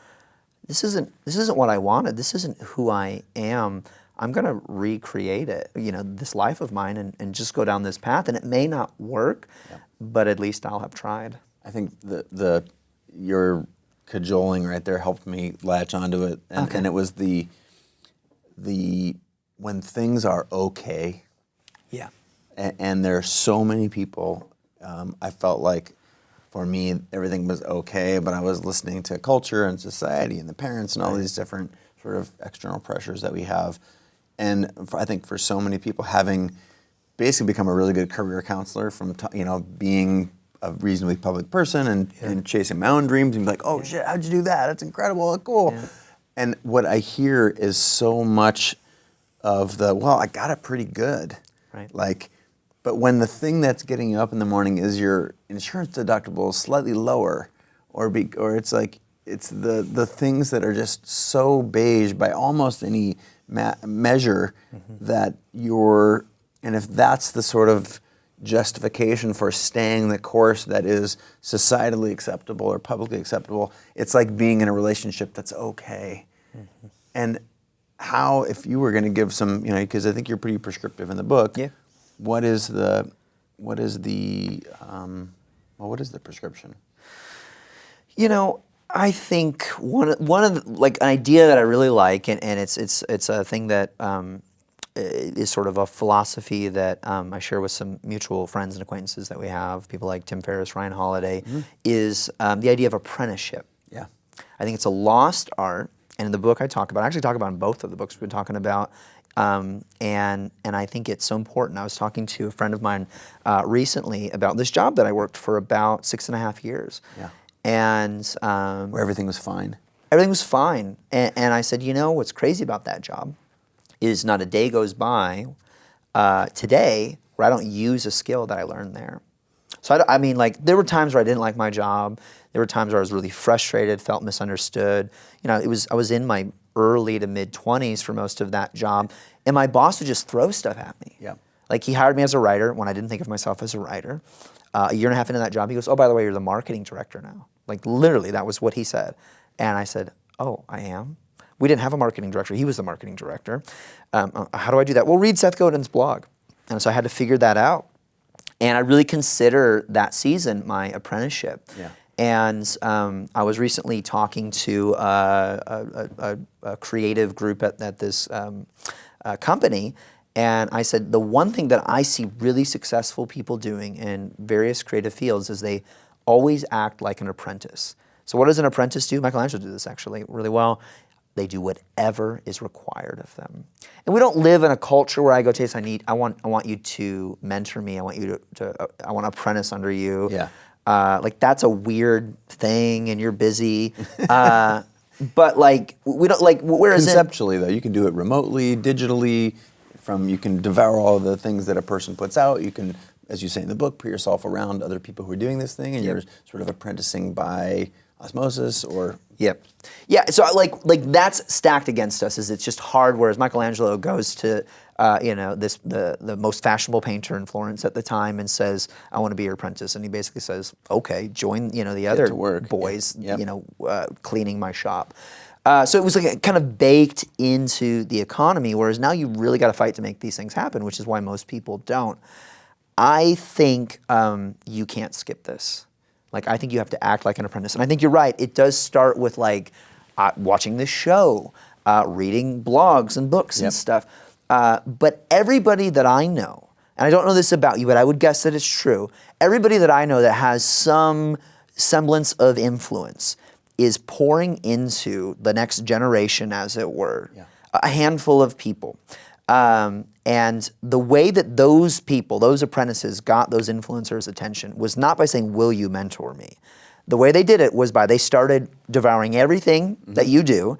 this isn't what I wanted. This isn't who I am. I'm going to recreate it, you know, this life of mine, and just go down this path. And it may not work, but at least I'll have tried. I think your cajoling right there helped me latch onto it, and it was the when things are okay. Yeah. And there are so many people. I felt like, for me, everything was okay, but I was listening to culture and society and the parents and all these different sort of external pressures that we have. And I think for so many people, having basically become a really good career counselor from you know, being a reasonably public person and chasing my own dreams and be like, oh shit, how'd you do that? That's incredible, cool. Yeah. And what I hear is so much of well, I got it pretty good. Right. Like, but when the thing that's getting you up in the morning is your insurance deductible is slightly lower, or it's like, it's the things that are just so beige by almost any measure that and if that's the sort of justification for staying the course that is societally acceptable or publicly acceptable, it's like being in a relationship that's okay. And how, if you were going to give some, you know, because I think you're pretty prescriptive in the book, what is the prescription? You know, I think one of the, like, an idea that I really like, and it's a thing that is sort of a philosophy that I share with some mutual friends and acquaintances that we have, people like Tim Ferriss, Ryan Holiday, is the idea of apprenticeship. Yeah. I think it's a lost art, and in the book I actually talk about in both of the books we've been talking about, and I think it's so important. I was talking to a friend of mine recently about this job that I worked for about 6.5 years. Yeah. And where everything was fine. Everything was fine. And I said, you know, what's crazy about that job is not a day goes by today where I don't use a skill that I learned there. So I mean, like, there were times where I didn't like my job. There were times where I was really frustrated, felt misunderstood. You know, I was in my early to mid 20s for most of that job, and my boss would just throw stuff at me. Yeah. Like, he hired me as a writer when I didn't think of myself as a writer. A year and a half into that job, he goes, oh, by the way, you're the marketing director now. Like, literally, that was what he said. And I said, oh, I am? We didn't have a marketing director. He was the marketing director. How do I do that? Well, read Seth Godin's blog. And so I had to figure that out. And I really consider that season my apprenticeship. Yeah. And I was recently talking to a creative group at this company, and I said, the one thing that I see really successful people doing in various creative fields is they always act like an apprentice. So what does an apprentice do? Michelangelo did this actually really well. They do whatever is required of them. And we don't live in a culture where I go, Chase, I want you to mentor me. I want you I want to apprentice under you. Yeah. Like, that's a weird thing, and you're busy. But like, we don't, like, whereas conceptually though, you can do it remotely, digitally. You can devour all the things that a person puts out. You can, as you say in the book, put yourself around other people who are doing this thing, and you're sort of apprenticing by osmosis, or yeah. So like that's stacked against us. Is it's just hard. Whereas Michelangelo goes to the most fashionable painter in Florence at the time and says, I want to be your apprentice, and he basically says, okay, join the other boys cleaning my shop. So it was like kind of baked into the economy, whereas now you really got to fight to make these things happen, which is why most people don't. I think you can't skip this. Like, I think you have to act like an apprentice. And I think you're right. It does start with, like, watching this show, reading blogs and books and stuff. But everybody that I know, and I don't know this about you, but I would guess that it's true, everybody that I know that has some semblance of influence is pouring into the next generation, as it were, a handful of people. And the way that those people, those apprentices, got those influencers' attention was not by saying, will you mentor me? The way they did it was they started devouring everything that you do,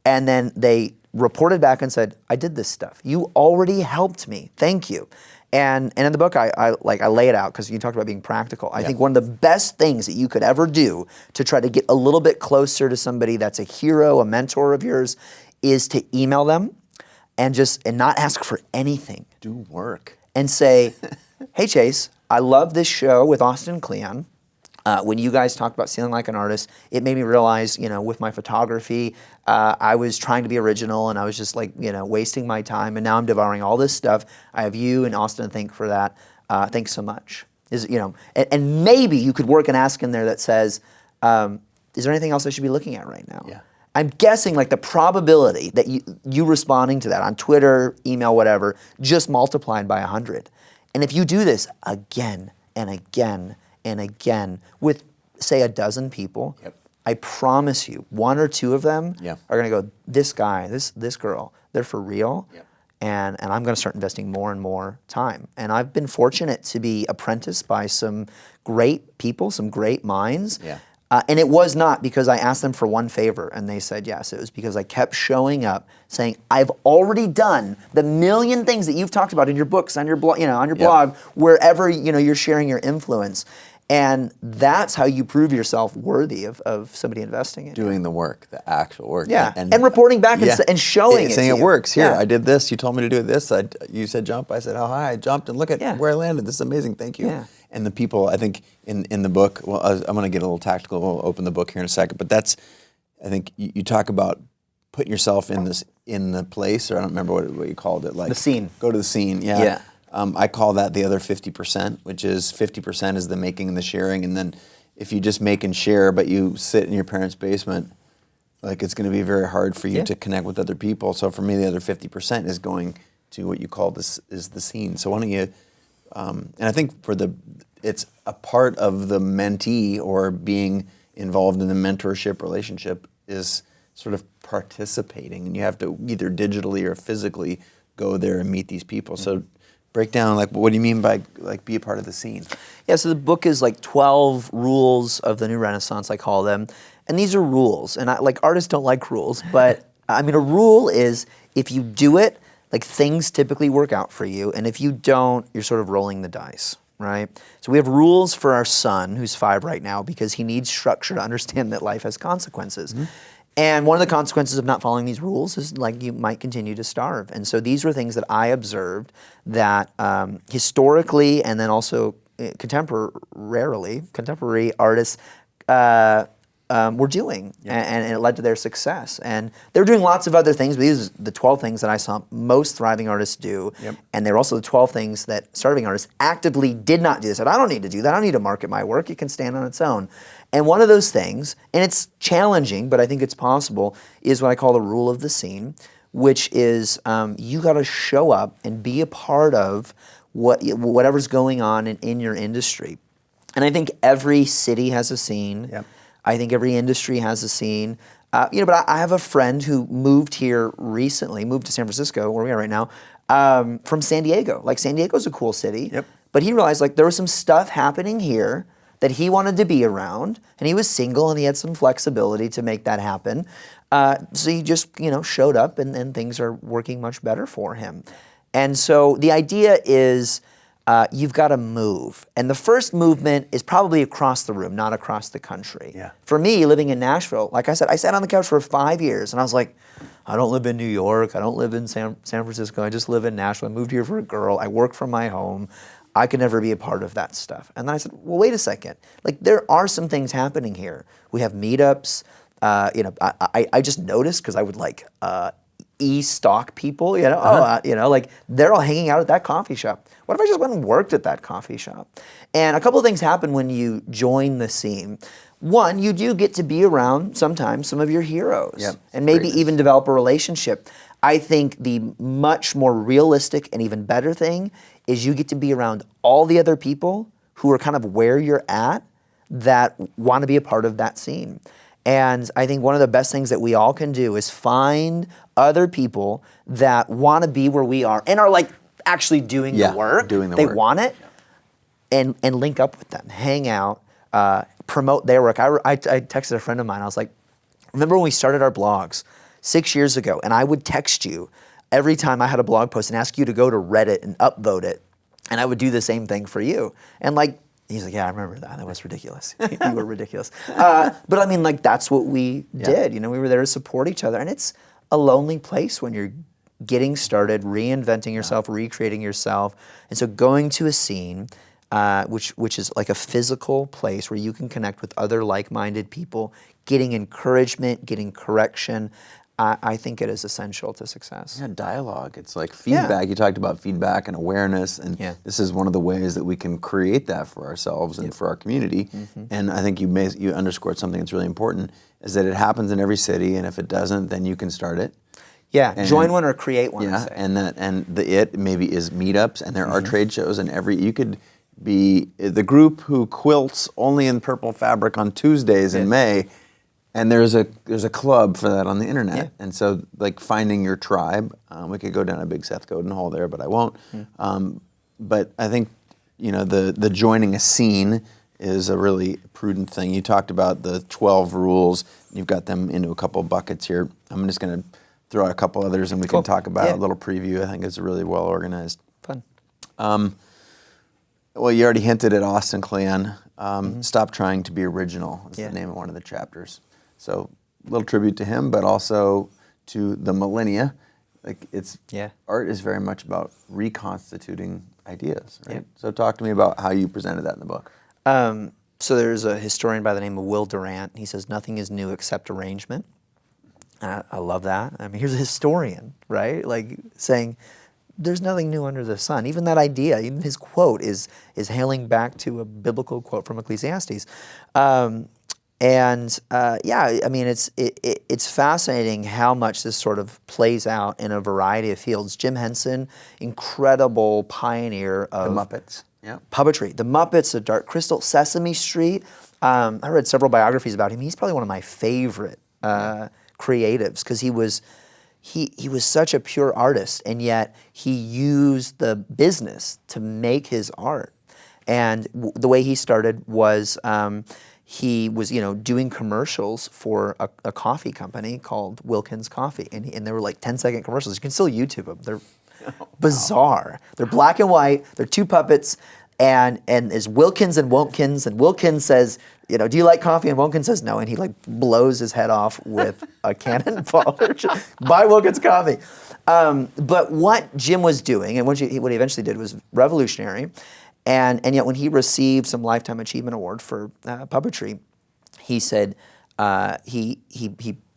and then they reported back and said, I did this stuff. You already helped me. Thank you. And in the book, I lay it out because you talked about being practical. I think one of the best things that you could ever do to try to get a little bit closer to somebody that's a hero, a mentor of yours, is to email them and not ask for anything. Do work. And say, hey Chase, I love this show with Austin and Cleon. When you guys talked about feeling like an artist, it made me realize, with my photography, I was trying to be original and I was just wasting my time, and now I'm devouring all this stuff. I have you and Austin to thank for that. Thanks so much. And maybe you could work an ask in there that says, is there anything else I should be looking at right now? Yeah. I'm guessing the probability that you responding to that on Twitter, email, whatever, just multiplied by 100. And if you do this again and again and again with, say, a dozen people, I promise you, one or two of them are going to go, this guy, this girl, they're for real, and I'm going to start investing more and more time. And I've been fortunate to be apprenticed by some great people, some great minds. And it was not because I asked them for one favor and they said yes. It was because I kept showing up saying, I've already done the million things that you've talked about in your books, on your blog, on your blog, wherever you're sharing your influence. And that's how you prove yourself worthy of somebody investing in you. Doing the work, the actual work. And reporting back and showing it. Saying to it you. works. Here, I did this. You told me to do this. You said jump. I said how high. I jumped, and look at where I landed. This is amazing. Thank you. And the people, I think, in the book, well, I'm going to get a little tactical. We'll open the book here in a second. But that's, I think, you talk about putting yourself in the place, or I don't remember what you called it. Like the scene. Go to the scene, I call that the other 50%, which is 50% is the making and the sharing. And then if you just make and share, but you sit in your parents' basement, it's going to be very hard for you to connect with other people. So for me, the other 50% is going to what you call this is the scene. So why don't you, and I think it's a part of the mentee or being involved in the mentorship relationship is sort of participating, and you have to either digitally or physically go there and meet these people. So break down, what do you mean by be a part of the scene? Yeah, so the book is 12 rules of the new Renaissance, I call them. And these are rules. And artists don't like rules, but I mean, a rule is if you do it, things typically work out for you. And if you don't, you're sort of rolling the dice, right? So we have rules for our son, who's 5 right now, because he needs structure to understand that life has consequences. And one of the consequences of not following these rules is you might continue to starve. And so these were things that I observed that historically and then also contemporary artists were doing, and it led to their success. And they're doing lots of other things, but these are the 12 things that I saw most thriving artists do. And they're also the 12 things that starving artists actively did not do. They said, I don't need to do that. I don't need to market my work. It can stand on its own. And one of those things, and it's challenging, but I think it's possible, is what I call the rule of the scene, which is you got to show up and be a part of whatever's going on in your industry. And I think every city has a scene. I think every industry has a scene. But I have a friend who moved here recently, moved to San Francisco, where we are right now, from San Diego. San Diego's a cool city. But he realized there was some stuff happening here that he wanted to be around, and he was single and he had some flexibility to make that happen. So he just showed up, and things are working much better for him. And so the idea is you've got to move. And the first movement is probably across the room, not across the country. For me, living in Nashville, like I said, I sat on the couch for 5 years, and I was like, I don't live in New York, I don't live in San Francisco, I just live in Nashville. I moved here for a girl, I work from my home. I could never be a part of that stuff. And then I said, well, wait a second. There are some things happening here. We have meetups. I just noticed because I would e-stalk people. They're all hanging out at that coffee shop. What if I just went and worked at that coffee shop? And a couple of things happen when you join the scene. One, you do get to be around sometimes some of your heroes, and maybe even develop a relationship. I think the much more realistic and even better thing is you get to be around all the other people who are kind of where you're at that want to be a part of that scene. And I think one of the best things that we all can do is find other people that want to be where we are and are like actually doing the work. Doing the they work. want it, and link up with them, hang out, promote their work. I texted a friend of mine. I was like, remember when we started our blogs 6 years ago, and I would text you every time I had a blog post and ask you to go to Reddit and upvote it, and I would do the same thing for you. And like, he's like, yeah, I remember that. That was ridiculous. You were ridiculous. But I mean, like, that's what we did. You know, we were there to support each other. And it's a lonely place when you're getting started, reinventing yourself, recreating yourself. And so going to a scene, which is like a physical place where you can connect with other like-minded people, getting encouragement, getting correction, I think it is essential to success. Yeah, dialogue. It's like feedback. You talked about feedback and awareness, and this is one of the ways that we can create that for ourselves and for our community. And I think you underscored something that's really important, is that it happens in every city, and if it doesn't, then you can start it. Yeah, And join one or create one. Yeah, and it maybe is meetups, and there are trade shows, and you could be the group who quilts only in purple fabric on Tuesdays in May. And there's a club for that on the internet, and so like finding your tribe. We could go down a big Seth Godin hole there, but I won't. But I think the joining a scene is a really prudent thing. You talked about the 12 rules. You've got them into a couple buckets here. I'm just going to throw out a couple others, and we can talk about a little preview. I think it's really well organized. Fun. Well, you already hinted at Austin Kleon. Stop trying to be original is the name of one of the chapters. So a little tribute to him, but also to the millennia. Like art is very much about reconstituting ideas, right? So talk to me about how you presented that in the book. So there's a historian by the name of Will Durant. He says nothing is new except arrangement. I love that. I mean, here's a historian, right? Like saying there's nothing new under the sun. Even that idea, even his quote is hailing back to a biblical quote from Ecclesiastes. I mean, it's fascinating how much this sort of plays out in a variety of fields. Jim Henson, incredible pioneer of The Muppets. Puppetry. The Muppets, The Dark Crystal, Sesame Street. I read several biographies about him. He's probably one of my favorite creatives because he was such a pure artist, and yet he used the business to make his art. And the way he started was he was, doing commercials for a coffee company called Wilkins Coffee, and they were like 10-second commercials. You can still YouTube them. They're bizarre. They're black and white. They're two puppets, and there's Wilkins and Wontkins, and Wilkins says, do you like coffee? And Wontkins says no, and he like blows his head off with a cannonball. Buy Wilkins Coffee. But what Jim was doing, and what he eventually did was revolutionary. And yet when he received some Lifetime Achievement Award for puppetry, he said he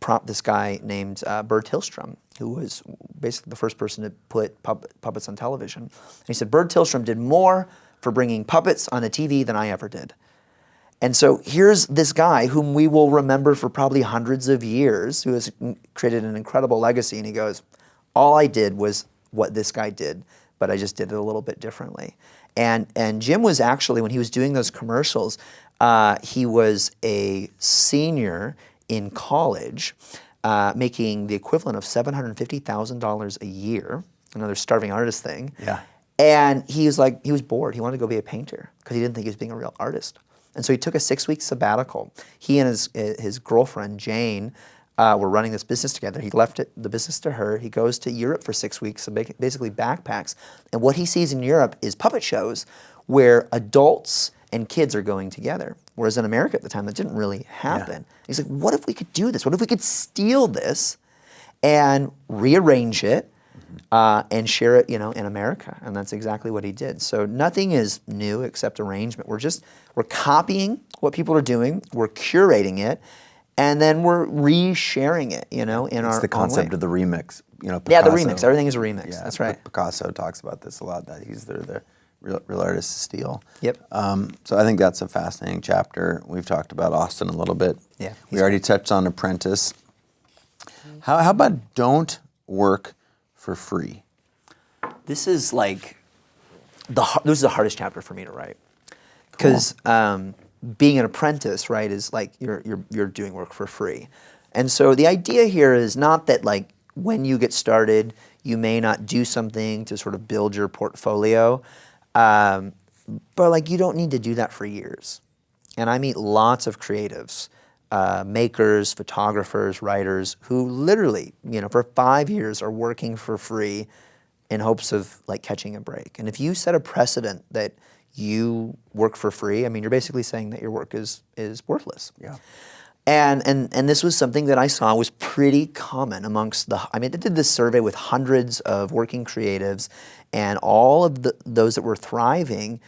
prompted this guy named Bert Tillstrom, who was basically the first person to put puppets on television. And he said, Bert Tillstrom did more for bringing puppets on the TV than I ever did. And so here's this guy whom we will remember for probably hundreds of years, who has created an incredible legacy. And he goes, all I did was what this guy did, but I just did it a little bit differently. And Jim was actually, when he was doing those commercials, he was a senior in college, making the equivalent of $750,000 a year, another starving artist thing. Yeah. And he was bored. He wanted to go be a painter because he didn't think he was being a real artist. And so he took a 6-week sabbatical. He and his girlfriend, Jane, were running this business together. He left the business to her. He goes to Europe for 6 weeks, so basically backpacks. And what he sees in Europe is puppet shows where adults and kids are going together. Whereas in America at the time, that didn't really happen. He's like, what if we could do this? What if we could steal this and rearrange it and share it, in America? And that's exactly what he did. So nothing is new except arrangement. We're copying what people are doing. We're curating it. And then we're re-sharing it, in our own way. It's the concept of the remix. Picasso, the remix. Everything is a remix. Yeah, that's right. Picasso talks about this a lot, that he's the real artist to steal. Yep. So I think that's a fascinating chapter. We've talked about Austin a little bit. Yeah. We already touched on Apprentice. How about don't work for free? This is like this is the hardest chapter for me to write because being an apprentice, right, is like you're doing work for free. And so the idea here is not that like when you get started, you may not do something to sort of build your portfolio, but like you don't need to do that for years. And I meet lots of creatives, makers, photographers, writers who literally, for 5 years are working for free in hopes of like catching a break. And if you set a precedent that you work for free, I mean, you're basically saying that your work is worthless. Yeah. And this was something that I saw was pretty common amongst I did this survey with hundreds of working creatives, and all of those that were thriving,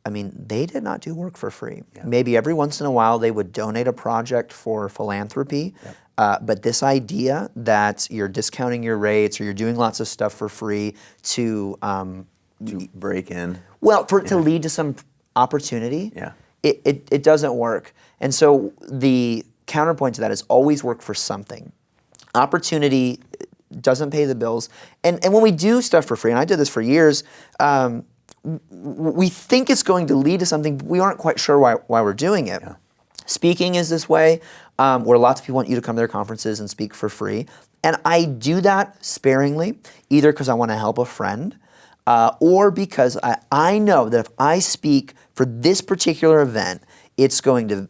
I mean, they did not do work for free. Yeah. Maybe every once in a while they would donate a project for philanthropy, but this idea that you're discounting your rates or you're doing lots of stuff for free to break in. Well, for it to lead to some opportunity, it doesn't work. And so the counterpoint to that is always work for something. Opportunity doesn't pay the bills. And when we do stuff for free, and I did this for years, we think it's going to lead to something, but we aren't quite sure why we're doing it. Yeah. Speaking is this way, where lots of people want you to come to their conferences and speak for free. And I do that sparingly, either because I want to help a friend, or because I know that if I speak for this particular event, it's going to,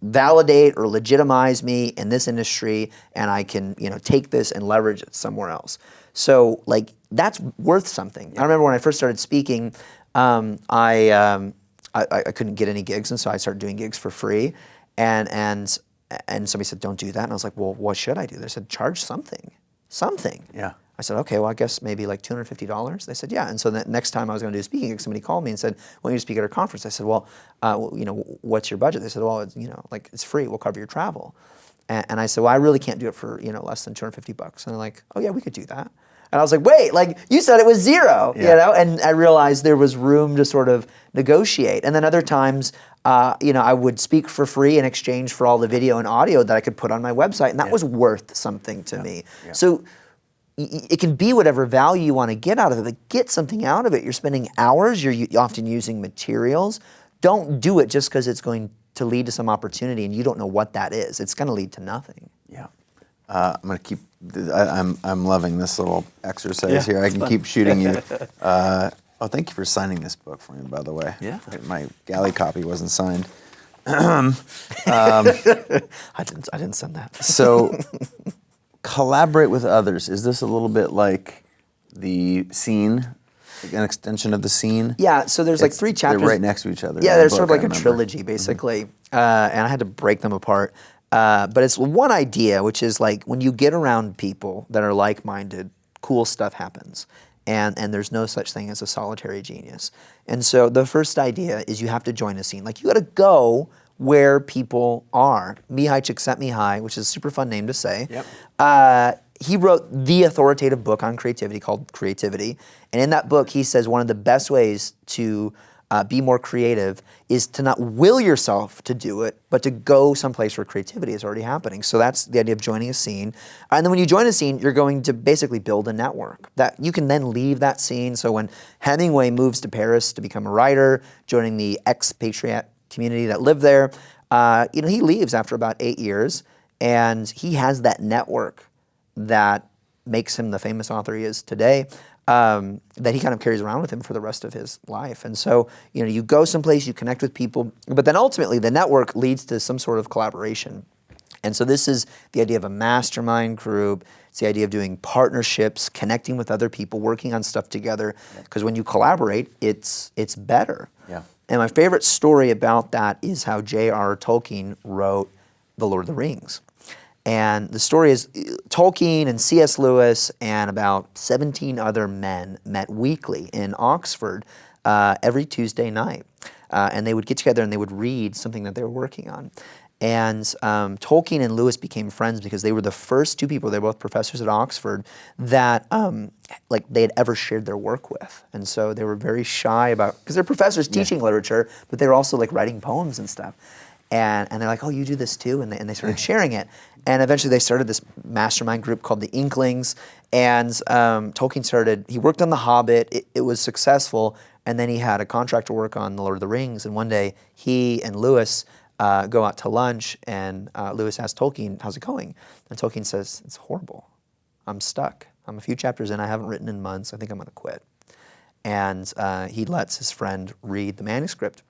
validate or legitimize me in this industry, and I can, take this and leverage it somewhere else. So, like, that's worth something. Yeah. I remember when I first started speaking, I couldn't get any gigs, and so I started doing gigs for free, and somebody said, "Don't do that," and I was like, "Well, what should I do?" They said, "Charge something." Yeah. I said, okay, well, I guess maybe like $250. They said, yeah. And so the next time I was going to do a speaking gig, somebody called me and said, "Why don't you speak at our conference?" I said, well, what's your budget? They said, well, it's free. We'll cover your travel. And I said, well, I really can't do it for, less than $250. And they're like, oh yeah, we could do that. And I was like, wait, like you said it was zero, And I realized there was room to sort of negotiate. And then other times, I would speak for free in exchange for all the video and audio that I could put on my website, and that was worth something to me. Yeah. So it can be whatever value you want to get out of it, but get something out of it. You're spending hours, you're often using materials. Don't do it just because it's going to lead to some opportunity and you don't know what that is. It's going to lead to nothing. Yeah. I'm going to keep, I'm loving this little exercise here. I can keep shooting you. Thank you for signing this book for me, by the way. Yeah. My galley copy wasn't signed. I didn't send that. So, collaborate with others. Is this a little bit like the scene, like an extension of the scene? Yeah, so there's like 3 chapters. They're right next to each other. Yeah, they're sort of like a trilogy, basically. And I had to break them apart. But it's one idea, which is like when you get around people that are like-minded, cool stuff happens. And there's no such thing as a solitary genius. And so the first idea is you have to join a scene. Like you got to go where people are. Mihai Csikszentmihalyi, which is a super fun name to say. Yep. He wrote the authoritative book on creativity called Creativity. And in that book, he says one of the best ways to be more creative is to not will yourself to do it, but to go someplace where creativity is already happening. So that's the idea of joining a scene. And then when you join a scene, you're going to basically build a network that you can then leave that scene. So when Hemingway moves to Paris to become a writer, joining the expatriate community that lived there, he leaves after about 8 years, and he has that network that makes him the famous author he is today, that he kind of carries around with him for the rest of his life. And so, you go someplace, you connect with people, but then ultimately the network leads to some sort of collaboration. And so this is the idea of a mastermind group. It's the idea of doing partnerships, connecting with other people, working on stuff together. Because when you collaborate, it's better. Yeah. And my favorite story about that is how J.R. Tolkien wrote The Lord of the Rings. And the story is Tolkien and C.S. Lewis and about 17 other men met weekly in Oxford every Tuesday night. And they would get together and they would read something that they were working on. And Tolkien and Lewis became friends because they were the first 2 people, they were both professors at Oxford, that they had ever shared their work with. And so they were very shy about, because they're professors teaching literature, but they were also like writing poems and stuff. And they're like, oh, you do this too? And they started sharing it. And eventually they started this mastermind group called the Inklings. And Tolkien he worked on The Hobbit, it was successful, and then he had a contract to work on The Lord of the Rings. And one day he and Lewis go out to lunch, and Lewis asks Tolkien, how's it going? And Tolkien says, it's horrible. I'm stuck. I'm a few chapters in. I haven't written in months. I think I'm going to quit. And he lets his friend read the manuscript.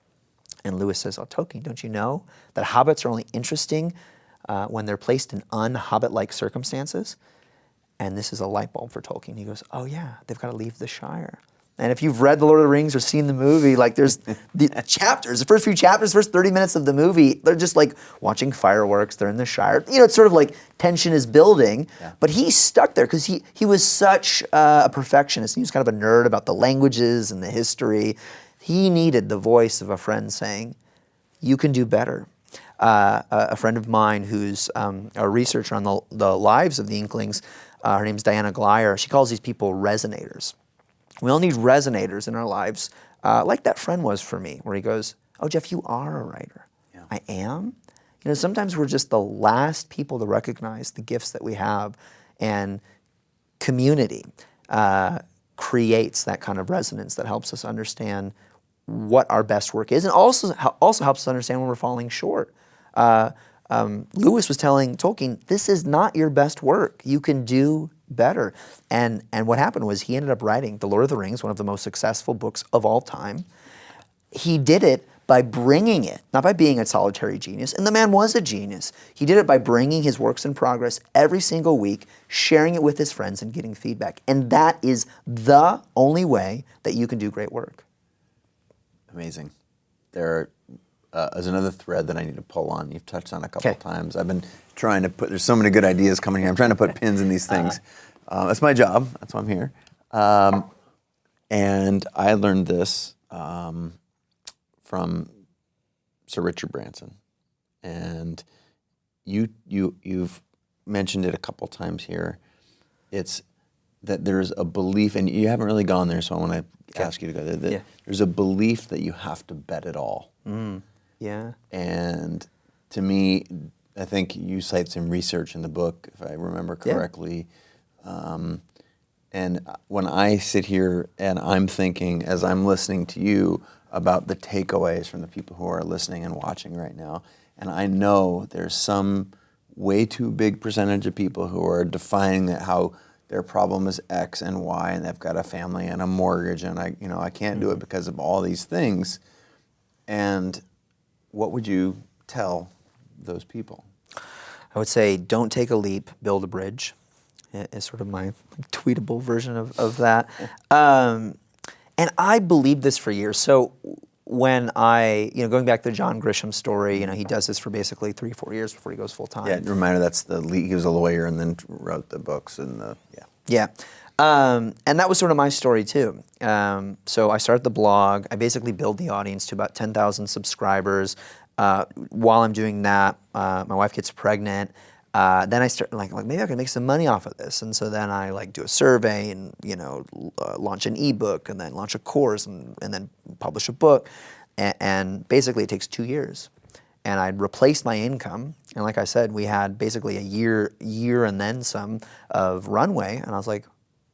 And Lewis says, oh, Tolkien, don't you know that hobbits are only interesting when they're placed in un-hobbit-like circumstances? And this is a light bulb for Tolkien. He goes, oh yeah, they've got to leave the Shire. And if you've read The Lord of the Rings or seen the movie, like there's the chapters, the first few chapters, first 30 minutes of the movie, they're just like watching fireworks, they're in the Shire. You know, it's sort of like tension is building, but he's stuck there because he was such a perfectionist. He was kind of a nerd about the languages and the history. He needed the voice of a friend saying, you can do better. A friend of mine who's a researcher on the lives of the Inklings, her name's Diana Glyer, she calls these people resonators. We all need resonators in our lives, like that friend was for me, where he goes, oh, Jeff, you are a writer. Yeah. I am? You know, sometimes we're just the last people to recognize the gifts that we have, and community creates that kind of resonance that helps us understand what our best work is, and also helps us understand when we're falling short. Lewis was telling Tolkien, this is not your best work. You can do better. And what happened was he ended up writing The Lord of the Rings, one of the most successful books of all time. He did it by bringing it, not by being a solitary genius, and the man was a genius. He did it by bringing his works in progress every single week, sharing it with his friends and getting feedback. And that is the only way that you can do great work. Amazing. There is another thread that I need to pull on. You've touched on a couple of times. I've been trying to there's so many good ideas coming here. I'm trying to put pins in these things. That's my job. That's why I'm here. And I learned this from Sir Richard Branson. And you've mentioned it a couple times here. It's that there's a belief, and you haven't really gone there, so I want to ask you to go there. That there's a belief that you have to bet it all. Yeah. And to me, I think you cite some research in the book, if I remember correctly. And when I sit here and I'm thinking, as I'm listening to you, about the takeaways from the people who are listening and watching right now, and I know there's some way too big percentage of people who are defining that how their problem is X and Y, and they've got a family and a mortgage, and I can't do it because of all these things. And what would you tell those people? I would say, don't take a leap, build a bridge. Is sort of my tweetable version of that. And I believed this for years. So when going back to the John Grisham story, he does this for basically 3-4 years before he goes full time. Yeah, reminder, that's he was a lawyer and then wrote the books and Yeah. And that was sort of my story too. So I started the blog. I basically built the audience to about 10,000 subscribers. While I'm doing that, my wife gets pregnant. Then I start like maybe I can make some money off of this, and so then I do a survey and launch an ebook and then launch a course and then publish a book, and basically it takes 2 years, and I'd replaced my income, and like I said, we had basically a year and then some of runway, and I was like,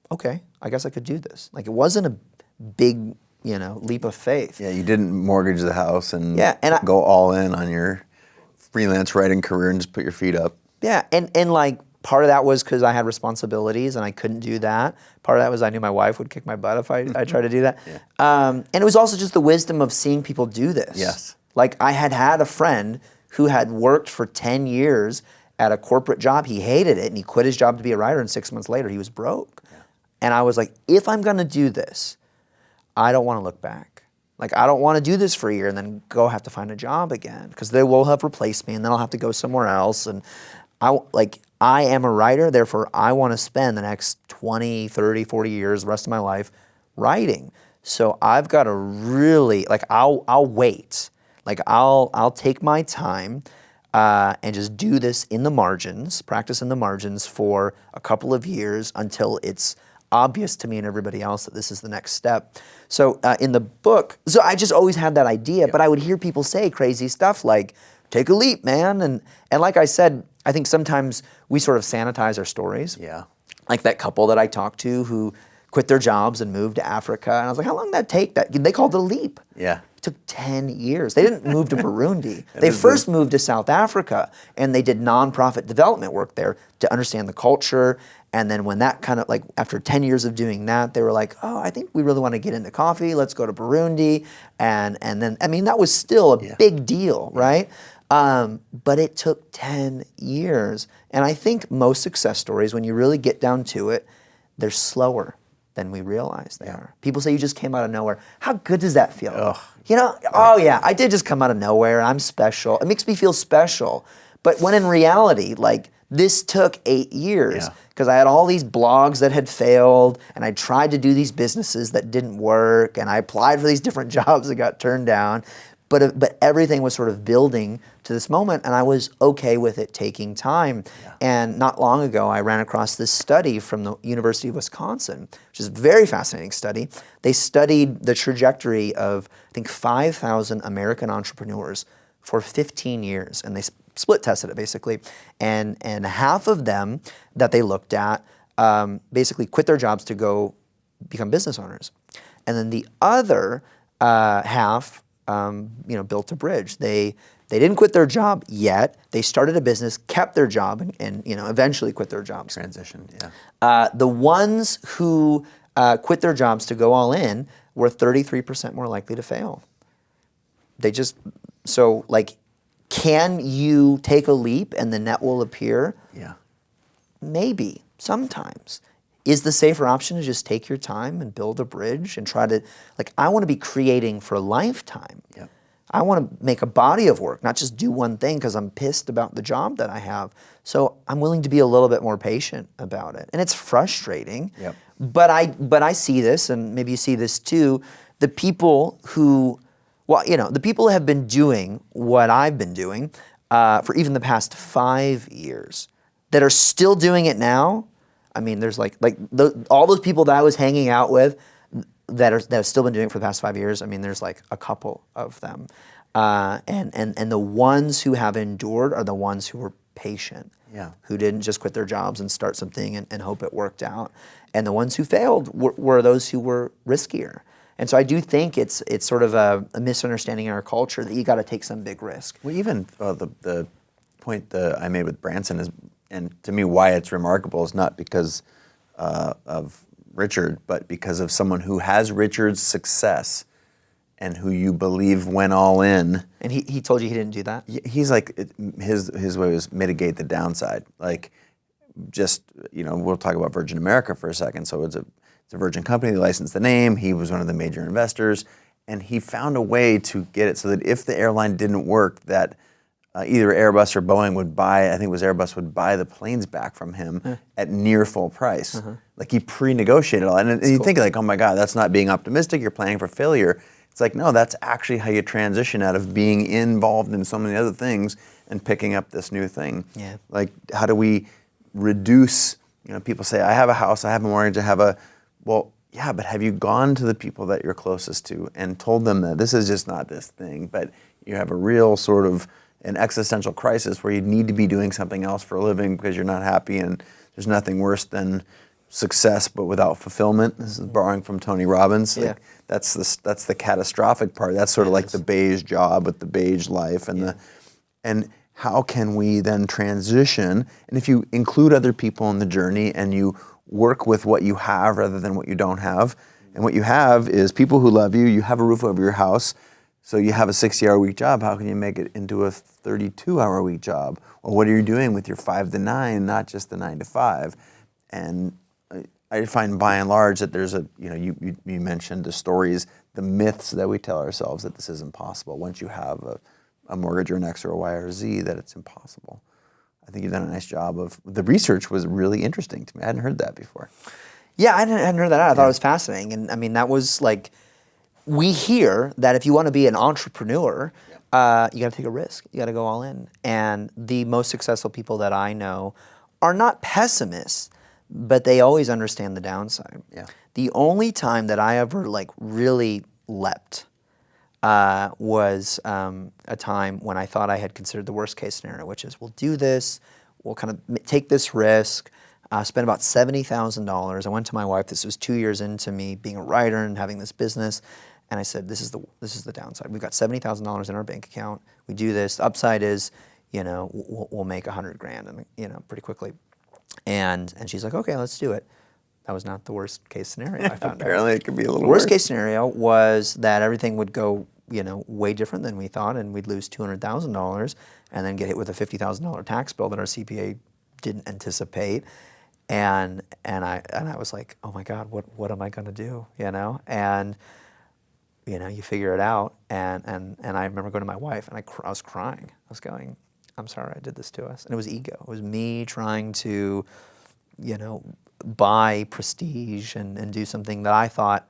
okay, I guess I could do this. Like, it wasn't a big leap of faith. Yeah, you didn't mortgage the house and go all in on your freelance writing career and just put your feet up. Yeah, and part of that was because I had responsibilities and I couldn't do that. Part of that was I knew my wife would kick my butt if I tried to do that. And it was also just the wisdom of seeing people do this. Yes. Like, I had a friend who had worked for 10 years at a corporate job. He hated it and he quit his job to be a writer, and 6 months later he was broke. Yeah. And I was like, if I'm going to do this, I don't want to look back. Like, I don't want to do this for a year and then go have to find a job again, because they will have replaced me and then I'll have to go somewhere else. And I am a writer, therefore I want to spend the next 20, 30, 40 years, the rest of my life, writing. So I've got to really, I'll wait. I'll take my time and just do this in the margins, practice in the margins for a couple of years until it's obvious to me and everybody else that this is the next step. So in the book, so I just always had that idea, but I would hear people say crazy stuff like, take a leap, man. And like I said, I think sometimes we sort of sanitize our stories. Yeah. Like that couple that I talked to who quit their jobs and moved to Africa. And I was like, how long did that take? They called it a leap. Yeah. took 10 years. They didn't move to Burundi. They first moved to South Africa, and they did nonprofit development work there to understand the culture. And then when that kind of like, after 10 years of doing that, they were like, oh, I think we really want to get into coffee. Let's go to Burundi. And then, I mean, that was still a big deal, right? But it took 10 years. And I think most success stories, when you really get down to it, they're slower than we realize they are. People say you just came out of nowhere. How good does that feel? Ugh. You know, oh yeah, I did just come out of nowhere. I'm special. It makes me feel special. But when in reality, like, this took 8 years because I had all these blogs that had failed, and I tried to do these businesses that didn't work, and I applied for these different jobs that got turned down. But everything was sort of building to this moment, and I was okay with it taking time. Yeah. And not long ago, I ran across this study from the University of Wisconsin, which is a very fascinating study. They studied the trajectory of, I think, 5,000 American entrepreneurs for 15 years, and they split tested it basically. And half of them that they looked at basically quit their jobs to go become business owners. And then the other half, built a bridge. They didn't quit their job yet. They started a business, kept their job, and eventually quit their jobs. Transition, yeah. The ones who quit their jobs to go all in were 33% more likely to fail. Can you take a leap and the net will appear? Yeah. Maybe, sometimes. Is the safer option to just take your time and build a bridge and try to, I want to be creating for a lifetime. Yep. I want to make a body of work, not just do one thing because I'm pissed about the job that I have. So I'm willing to be a little bit more patient about it. And it's frustrating, yep. but I see this, and maybe you see this too, the people who, the people who have been doing what I've been doing for even the past 5 years that are still doing it now. I mean, there's all those people that I was hanging out with that have still been doing it for the past 5 years. I mean, there's like a couple of them, and the ones who have endured are the ones who were patient, who didn't just quit their jobs and start something and hope it worked out. And the ones who failed were those who were riskier. And so I do think it's sort of a misunderstanding in our culture that you got to take some big risk. Well, even the point that I made with Branson is. And to me, why it's remarkable is not because of Richard, but because of someone who has Richard's success and who you believe went all in. And he told you he didn't do that? He's like, his way was mitigate the downside. Like, just, we'll talk about Virgin America for a second. So it's a Virgin company, they licensed the name, he was one of the major investors, and he found a way to get it so that if the airline didn't work, that either Airbus or Boeing would buy, I think it was Airbus, would buy the planes back from him at near full price. Like, he pre-negotiated all that. And you think like, oh my God, that's not being optimistic, you're planning for failure. It's like, no, that's actually how you transition out of being involved in so many other things and picking up this new thing. Yeah. Like, how do we reduce, people say, I have a house, I have a mortgage, well, yeah, but have you gone to the people that you're closest to and told them that this is just not this thing, but you have a real sort of an existential crisis where you need to be doing something else for a living because you're not happy, and there's nothing worse than success but without fulfillment. This is borrowing from Tony Robbins. Yeah. That's the catastrophic part. That's sort of like the beige job with the beige life, and how can we then transition? And if you include other people in the journey and you work with what you have rather than what you don't have, and what you have is people who love you, you have a roof over your house. So you have a 60-hour-a-week job, how can you make it into a 32-hour-a-week job? Or what are you doing with your 5 to 9, not just the 9 to 5? And I find by and large that there's you mentioned the stories, the myths that we tell ourselves that this is impossible. Once you have a mortgage or an X or a Y or a Z, that it's impossible. I think you've done a nice job of, the research was really interesting to me. I hadn't heard that before. Yeah, I hadn't heard that out. I thought it was fascinating. And I mean, that was like, we hear that if you want to be an entrepreneur, you got to take a risk. You got to go all in. And the most successful people that I know are not pessimists, but they always understand the downside. Yeah. The only time that I ever really leapt was a time when I thought I had considered the worst case scenario, which is we'll do this, we'll kind of take this risk. Spent about $70,000. I went to my wife, this was 2 years into me being a writer and having this business. And I said, this is the downside. We've got $70,000 in our bank account. We do this. The upside is, we'll make $100,000 and pretty quickly. And she's like, okay, let's do it. That was not the worst case scenario. I found Apparently, out. it could be a little The worse. worst case scenario was that everything would go, way different than we thought, and we'd lose $200,000, and then get hit with a $50,000 tax bill that our CPA didn't anticipate. And I was like, oh my God, what am I going to do? And you figure it out. And I remember going to my wife, and I was crying. I was going, I'm sorry I did this to us. And it was ego. It was me trying to, buy prestige and do something that I thought,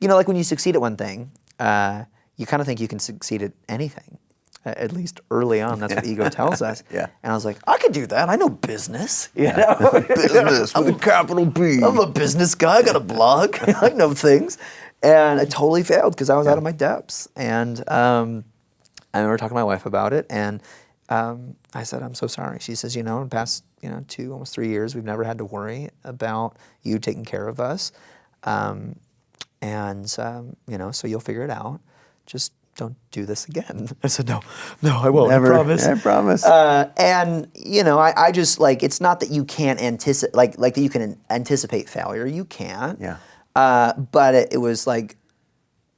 like when you succeed at one thing, you kind of think you can succeed at anything. At least early on, that's what ego tells us. Yeah. And I was like, I could do that. I know business. Business with a capital B. I'm a business guy. I got a blog. I know things. And I totally failed because I was out of my depths. And I remember talking to my wife about it, and I said, I'm so sorry. She says, in the past, 2, almost 3 years, we've never had to worry about you taking care of us. So you'll figure it out. Just don't do this again. I said, no, I won't. Never. I promise. I promise. I just it's not that you can't anticipate, like that you can anticipate failure. You can't. Yeah. But it was like,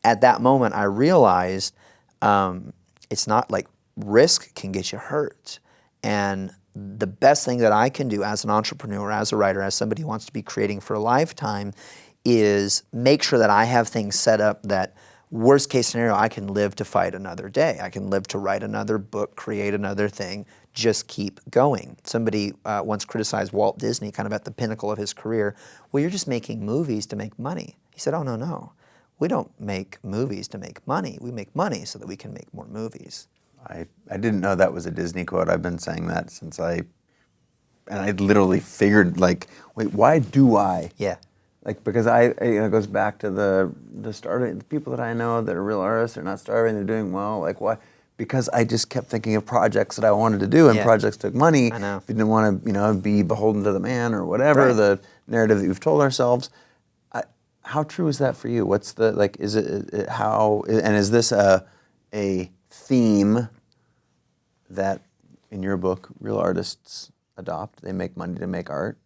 at that moment, I realized it's not like risk can get you hurt. And the best thing that I can do as an entrepreneur, as a writer, as somebody who wants to be creating for a lifetime, is make sure that I have things set up that, worst case scenario, I can live to fight another day. I can live to write another book, create another thing, just keep going. Somebody once criticized Walt Disney, kind of at the pinnacle of his career. Well, you're just making movies to make money. He said, oh, no. We don't make movies to make money. We make money so that we can make more movies. I didn't know that was a Disney quote. I've been saying that since I literally figured, like, wait, why do I? Yeah. Like, because it goes back to the starving, the people that I know that are real artists, they're not starving, they're doing well. Like, why? Because I just kept thinking of projects that I wanted to do, and projects took money. I know. If you didn't want to, be beholden to the man or whatever, the narrative that you've told ourselves. How true is that for you? What's the, like, is it how, and is this a theme that in your book real artists adopt? They make money to make art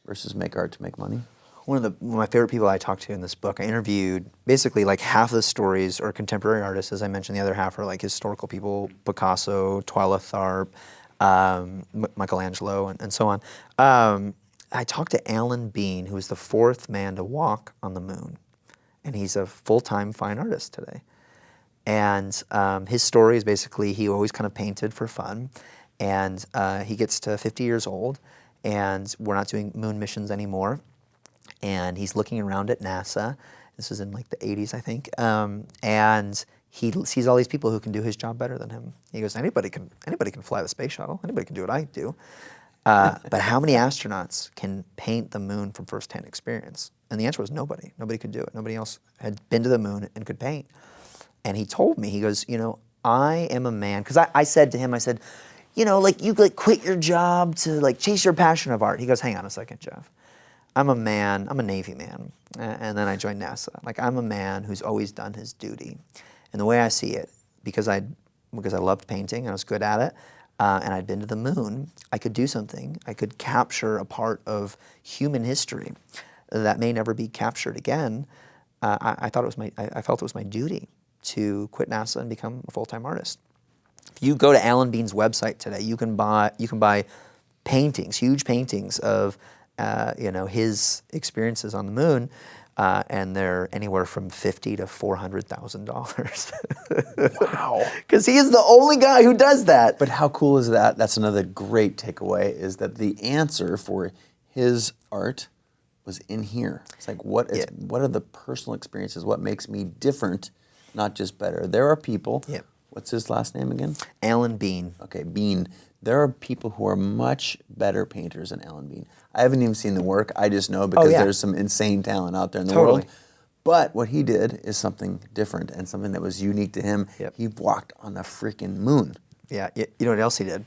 versus make art to make money? One of my favorite people I talked to in this book, I interviewed basically like half of the stories are contemporary artists, as I mentioned. The other half are like historical people, Picasso, Twyla Tharp, Michelangelo, and so on. I talked to Alan Bean, who was the 4th man to walk on the moon. And he's a full-time fine artist today. And his story is basically he always kind of painted for fun. And he gets to 50 years old, and we're not doing moon missions anymore. And he's looking around at NASA. This was in like the 80s, I think. And he sees all these people who can do his job better than him. He goes, anybody can fly the space shuttle. Anybody can do what I do. But how many astronauts can paint the moon from firsthand experience? And the answer was nobody. Nobody could do it. Nobody else had been to the moon and could paint. And he told me, he goes, I am a man, because I said to him, I said, like you like quit your job to like chase your passion of art. He goes, hang on a second, Jeff. I'm a man, I'm a Navy man, and then I joined NASA. Like, I'm a man who's always done his duty. And the way I see it, because I loved painting and I was good at it, and I'd been to the moon, I could do something. I could capture a part of human history that may never be captured again. I felt it was my duty to quit NASA and become a full-time artist. If you go to Alan Bean's website today, you can buy paintings, huge paintings of his experiences on the moon, and they're anywhere from $50,000 to $400,000. Wow! Because he is the only guy who does that. But how cool is that? That's another great takeaway. Is that the answer for his art was in here? It's like what are the personal experiences? What makes me different, not just better? There are people. Yeah. What's his last name again? Alan Bean. Okay, Bean. There are people who are much better painters than Alan Bean. I haven't even seen the work. I just know because there's some insane talent out there in the world. But what he did is something different and something that was unique to him. Yep. He walked on the freaking moon. Yeah. You know what else he did?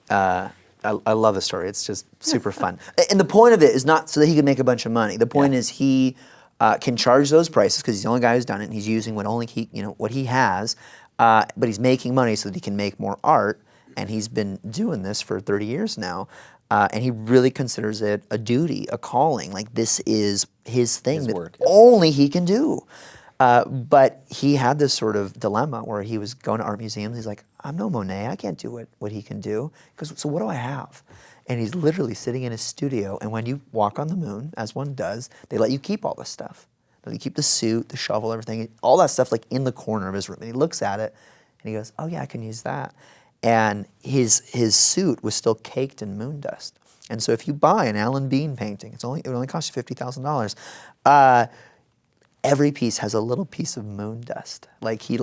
I love the story. It's just super fun. And the point of it is not so that he could make a bunch of money. The point is he can charge those prices because he's the only guy who's done it, and he's using what he has, but he's making money so that he can make more art, and he's been doing this for 30 years now, and he really considers it a duty, a calling, like this is his thing His that work, yeah. only he can do. But he had this sort of dilemma where he was going to art museums. He's like, I'm no Monet. I can't do what he can do. Because so what do I have? And he's literally sitting in his studio. And when you walk on the moon, as one does, they let you keep all this stuff. They let you keep the suit, the shovel, everything, all that stuff like in the corner of his room. And he looks at it and he goes, oh yeah, I can use that. And his suit was still caked in moon dust. And so if you buy an Alan Bean painting, it only costs you $50,000. Every piece has a little piece of moon dust. Like he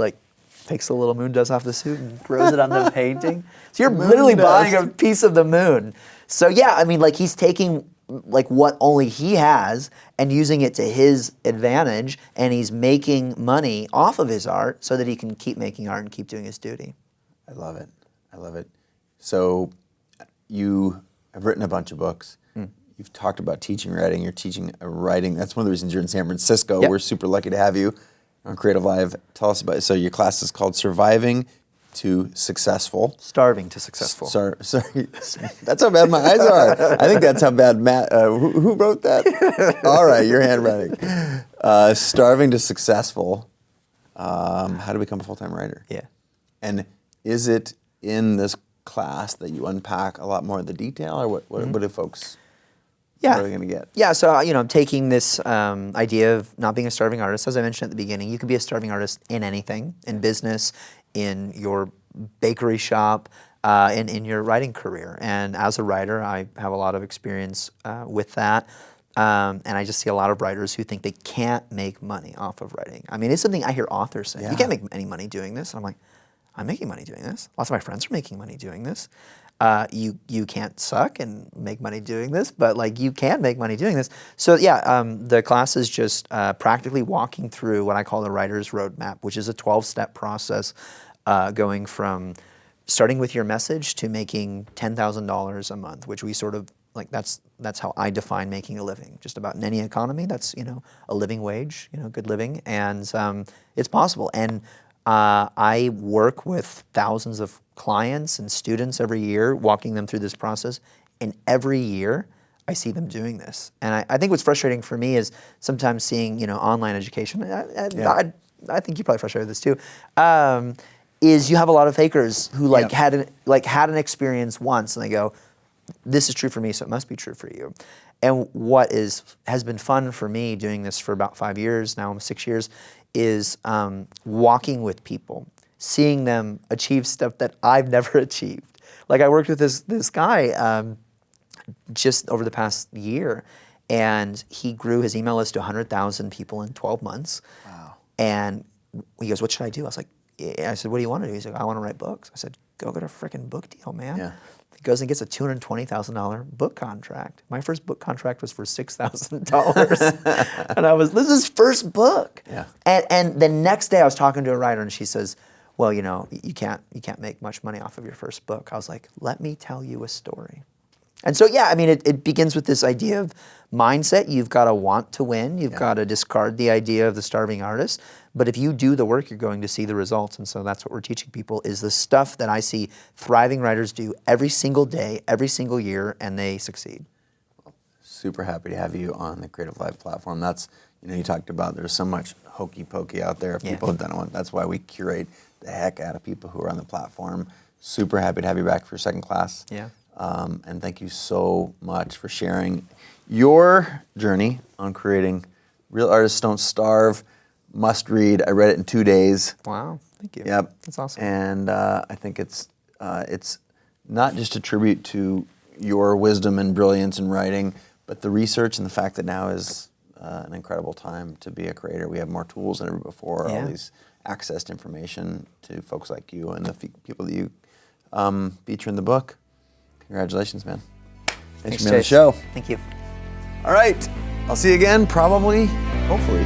takes a little moon dust off the suit and throws it on the painting. So you're literally buying a piece of the moon. So yeah, I mean, like he's taking like what only he has and using it to his advantage, and he's making money off of his art so that he can keep making art and keep doing his duty. I love it. I love it. So you have written a bunch of books. You've talked about teaching writing. You're teaching writing. That's one of the reasons you're in San Francisco. Yep. We're super lucky to have you on Creative Live. Tell us about it. So your class is called Surviving to Successful. Starving to Successful. Sorry. That's how bad my eyes are. I think that's how bad Matt, who wrote that? All right, your handwriting. Starving to Successful. How to become a full-time writer. Yeah. And is it in this class that you unpack a lot more of the detail, or what do folks... Yeah. What are they going to get? Yeah, so I'm taking this idea of not being a starving artist. As I mentioned at the beginning, you can be a starving artist in anything, in business, in your bakery shop, and in your writing career. And as a writer, I have a lot of experience with that. And I just see a lot of writers who think they can't make money off of writing. I mean, it's something I hear authors say. Yeah. You can't make any money doing this. And I'm like, I'm making money doing this. Lots of my friends are making money doing this. You can't suck and make money doing this, but like you can make money doing this. So yeah, the class is just practically walking through what I call the writer's roadmap, which is a 12-step process going from starting with your message to making $10,000 a month, which we sort of like that's how I define making a living. Just about in any economy, that's a living wage, good living, and it's possible. And I work with thousands of clients and students every year, walking them through this process. And every year, I see them doing this. And I think what's frustrating for me is sometimes seeing, online education. I think you probably frustrated with this too. Is you have a lot of fakers who had an experience once, and they go, "This is true for me, so it must be true for you." And what has been fun for me doing this for about 5 years now, almost 6 years, is walking with people, seeing them achieve stuff that I've never achieved. Like I worked with this guy just over the past year, and he grew his email list to 100,000 people in 12 months. Wow. And he goes, "What should I do?" I said, "What do you want to do?" He's like, "I want to write books." I said, "Go get a freaking book deal, man." Yeah. He goes and gets a $220,000 book contract. My first book contract was for $6,000. And this is his first book. Yeah. And the next day I was talking to a writer, and she says, "Well, you can't make much money off of your first book." I was like, "Let me tell you a story." And so, yeah, I mean, it begins with this idea of mindset. You've got to want to win. You've got to discard the idea of the starving artist. But if you do the work, you're going to see the results. And so that's what we're teaching people, is the stuff that I see thriving writers do every single day, every single year, and they succeed. Super happy to have you on the Creative Live platform. That's, you talked about there's so much hokey pokey out there. People have done it. That's why we curate the heck out of people who are on the platform. Super happy to have you back for your second class. Yeah. And thank you so much for sharing your journey on creating Real Artists Don't Starve, must read. I read it in 2 days. Wow, thank you. Yep. That's awesome. And I think it's not just a tribute to your wisdom and brilliance in writing, but the research and the fact that now is an incredible time to be a creator. We have more tools than ever before, all these access to information to folks like you and the people that you feature in the book. Congratulations, man. Thanks for being on the show. Thank you. All right. I'll see you again, probably, hopefully,